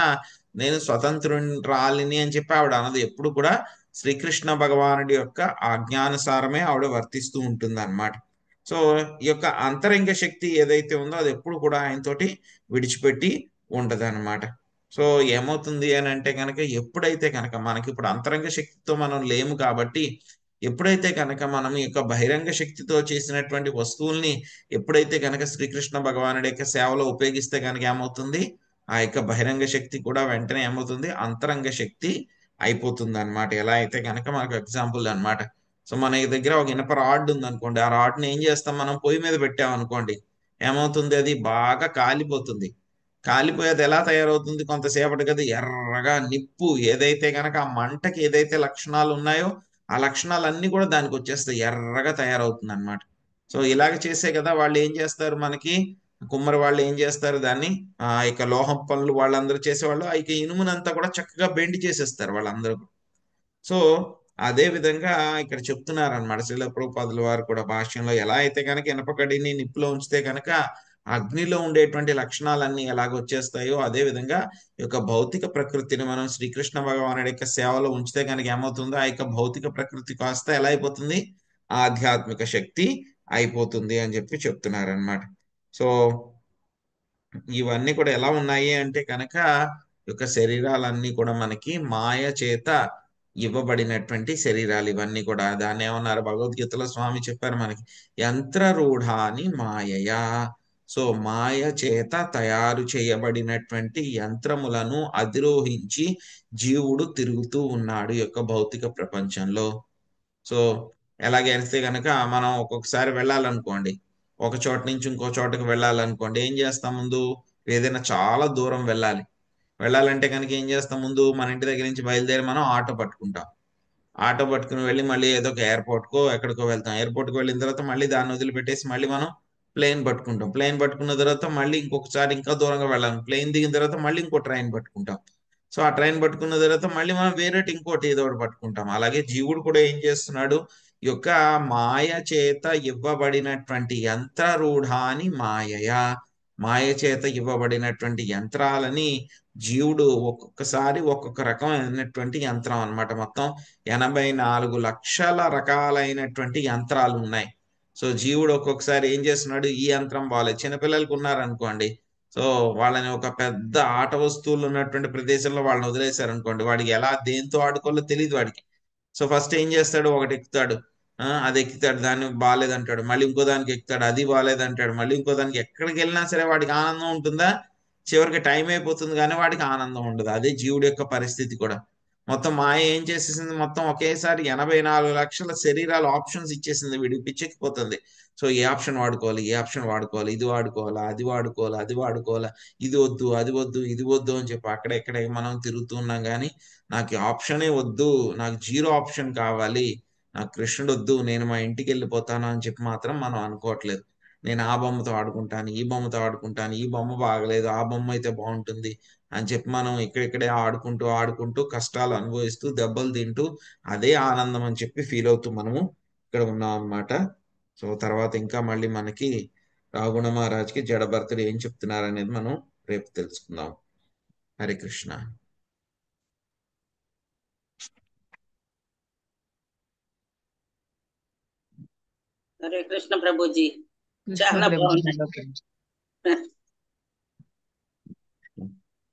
నేను స్వతంత్రురాలిని అని చెప్పి ఆవిడ అనదు. ఎప్పుడు కూడా శ్రీకృష్ణ భగవానుడి యొక్క ఆజ్ఞానుసారమే ఆవిడ వర్తిస్తూ ఉంటుంది అన్నమాట. సో ఈ యొక్క అంతరంగ శక్తి ఏదైతే ఉందో అది ఎప్పుడు కూడా ఆయనతోటి విడిచిపెట్టి ఉంటది అనమాట. సో ఏమవుతుంది అని అంటే కనుక ఎప్పుడైతే కనుక మనకి ఇప్పుడు అంతరంగ శక్తితో మనం లేము కాబట్టి ఎప్పుడైతే కనుక మనం ఈ యొక్క బహిరంగ శక్తితో చేసినటువంటి వస్తువుల్ని ఎప్పుడైతే కనుక శ్రీకృష్ణ భగవానుడి యొక్క సేవలో ఉపయోగిస్తే కనుక ఏమవుతుంది, ఆ యొక్క బహిరంగ శక్తి కూడా వెంటనే ఏమవుతుంది, అంతరంగ శక్తి అయిపోతుంది అనమాట. ఎలా అయితే కనుక మనకు ఎగ్జాంపుల్ అన్నమాట. సో మన దగ్గర ఒక ఇనప రాడ్ ఉంది అనుకోండి, ఆ రాడ్ని ఏం చేస్తాం, మనం పొయ్యి మీద పెట్టామనుకోండి, ఏమవుతుంది, అది బాగా కాలిపోతుంది. కాలిపోయేది ఎలా తయారవుతుంది, కొంతసేపటికి అది ఎర్రగా నిప్పు ఏదైతే కనుక ఆ మంటకి ఏదైతే లక్షణాలు ఉన్నాయో ఆ లక్షణాలన్నీ కూడా దానికి వచ్చేస్తాయి, ఎర్రగా తయారవుతుంది అనమాట. సో ఇలాగ చేసే కదా వాళ్ళు ఏం చేస్తారు, మనకి కుమ్మరి వాళ్ళు ఏం చేస్తారు, దాన్ని ఇక లోహం పనులు వాళ్ళందరూ చేసేవాళ్ళు ఇక ఇనుమునంతా కూడా చక్కగా బెండ్ చేసేస్తారు వాళ్ళందరూ. సో అదే విధంగా ఇక్కడ చెప్తున్నారు అనమాట శ్రీల ప్రభుపాదుల వారు కూడా భాష్యంలో, ఎలా అయితే కనుక ఇనపకడిని నిప్పులో ఉంచితే కనుక అగ్నిలో ఉండేటువంటి లక్షణాలన్నీ ఎలాగ వచ్చేస్తాయో అదే విధంగా ఈ యొక్క భౌతిక ప్రకృతిని మనం శ్రీకృష్ణ భగవానుడి యొక్క సేవలో ఉంచితే కనుక ఏమవుతుందో ఆ యొక్క భౌతిక ప్రకృతి కాస్త ఎలా అయిపోతుంది, ఆధ్యాత్మిక శక్తి అయిపోతుంది అని చెప్పి చెప్తున్నారు అనమాట. సో ఇవన్నీ కూడా ఎలా ఉన్నాయి అంటే కనుక ఈ యొక్క శరీరాలన్నీ కూడా మనకి మాయ చేత ఇవ్వబడినటువంటి శరీరాలు ఇవన్నీ కూడా. దాన్ని ఏమన్నారు భగవద్గీతలో స్వామి చెప్పారు మనకి, యంత్రరూఢాని మాయయా. సో మాయ చేత తయారు చేయబడినటువంటి యంత్రములను అధిరోహించి జీవుడు తిరుగుతూ ఉన్నాడు ఈ యొక్క భౌతిక ప్రపంచంలో. సో ఎలాగైతే కనుక మనం ఒక్కొక్కసారి వెళ్ళాలనుకోండి, ఒక చోట నుంచి ఇంకో చోటకి వెళ్ళాలనుకోండి, ఏం చేస్తాం, ముందు ఏదైనా చాలా దూరం వెళ్ళాలంటే కనుక ఏం చేస్తాం, ముందు మన ఇంటి దగ్గర నుంచి బయలుదేరి మనం ఆటో పట్టుకుంటాం. ఆటో పట్టుకుని వెళ్ళి మళ్ళీ ఏదో ఒక ఎయిర్పోర్ట్కో ఎక్కడికో వెళ్తాం. ఎయిర్పోర్ట్కి వెళ్ళిన తర్వాత మళ్ళీ దాన్ని వదిలిపెట్టేసి మళ్ళీ మనం ప్లేన్ పట్టుకుంటాం. ప్లేన్ పట్టుకున్న తర్వాత మళ్ళీ ఇంకొకసారి ఇంకా దూరంగా వెళ్ళాలి. ప్లేన్ దిగిన తర్వాత మళ్ళీ ఇంకో ట్రైన్ పట్టుకుంటాం. సో ఆ ట్రైన్ పట్టుకున్న తర్వాత మళ్ళీ మనం వేరేటి ఇంకోటి ఏదో ఒకటి పట్టుకుంటాం. అలాగే జీవుడు కూడా ఏం చేస్తున్నాడు, ఈ యొక్క మాయ చేత ఇవ్వబడినటువంటి యంత్రరూఢాని మాయయా, మాయ చేత ఇవ్వబడినటువంటి యంత్రాలని జీవుడు ఒక్కొక్కసారి ఒక్కొక్క రకమైనటువంటి యంత్రం అన్నమాట. మొత్తం 84 లక్షల రకాలైనటువంటి యంత్రాలు ఉన్నాయి. సో జీవుడు ఒక్కొక్కసారి ఏం చేస్తున్నాడు, ఈ యంత్రం బాగాలేదు, చిన్నపిల్లలకు ఉన్నారనుకోండి, సో వాళ్ళని ఒక పెద్ద ఆట వస్తువులు ఉన్నటువంటి ప్రదేశంలో వాళ్ళని వదిలేశారు అనుకోండి, వాడికి ఎలా దేంతో ఆడుకోవాలో తెలియదు వాడికి. సో ఫస్ట్ ఏం చేస్తాడు, ఒకటి ఎక్కుతాడు, అది ఎక్కుతాడు, దాన్ని బాగాలేదంటాడు, మళ్ళీ ఇంకో దానికి ఎక్కుతాడు, అది బాగాలేదంటాడు, మళ్ళీ ఇంకో దానికి. ఎక్కడికి వెళ్ళినా సరే వాడికి ఆనందం ఉంటుందా, చివరికి టైం అయిపోతుంది కానీ వాడికి ఆనందం ఉండదు. అదే జీవుడి యొక్క పరిస్థితి కూడా. మొత్తం మాయ ఏం చేసేసింది, మొత్తం ఒకేసారి 84 లక్షల శరీరాలు ఆప్షన్స్ ఇచ్చేసింది, వీడికి పిచ్చెక్కిపోతుంది. సో ఏ ఆప్షన్ వాడుకోవాలి, ఏ ఆప్షన్ వాడుకోవాలి, ఇది వాడుకోవాలా, అది వాడుకోవాలా, అది వాడుకోవాలా, ఇది వద్దు, అది వద్దు, ఇది వద్దు అని చెప్పి అక్కడెక్కడ మనం తిరుగుతున్నాం. కానీ నాకు ఆప్షనే వద్దు, నాకు జీరో ఆప్షన్ కావాలి, నాకు కృష్ణుడు వద్దు, నేను మా ఇంటికి వెళ్ళిపోతాను అని చెప్పి మాత్రం మనం అనుకోవట్లేదు. నేను ఆ బొమ్మతో ఆడుకుంటాను, ఈ బొమ్మతో ఆడుకుంటాను, ఈ బొమ్మ బాగలేదు, ఆ బొమ్మ అయితే బాగుంటుంది అని చెప్పి మనం ఇక్కడిక్కడే ఆడుకుంటూ ఆడుకుంటూ కష్టాలు అనుభవిస్తూ దెబ్బలు తింటూ అదే ఆనందం అని చెప్పి ఫీల్ అవుతూ మనము ఇక్కడ ఉన్నాం అన్నమాట. సో తర్వాత ఇంకా మళ్ళీ మనకి రావణ మహారాజ్కి జడభరతుడు ఏం చెప్తున్నారు అనేది మనం రేపు తెలుసుకుందాం. హరే కృష్ణ. హరే కృష్ణ ప్రభుజీ, కృష్ణ చాలా ప్రభుజీ బాగున్నాయి.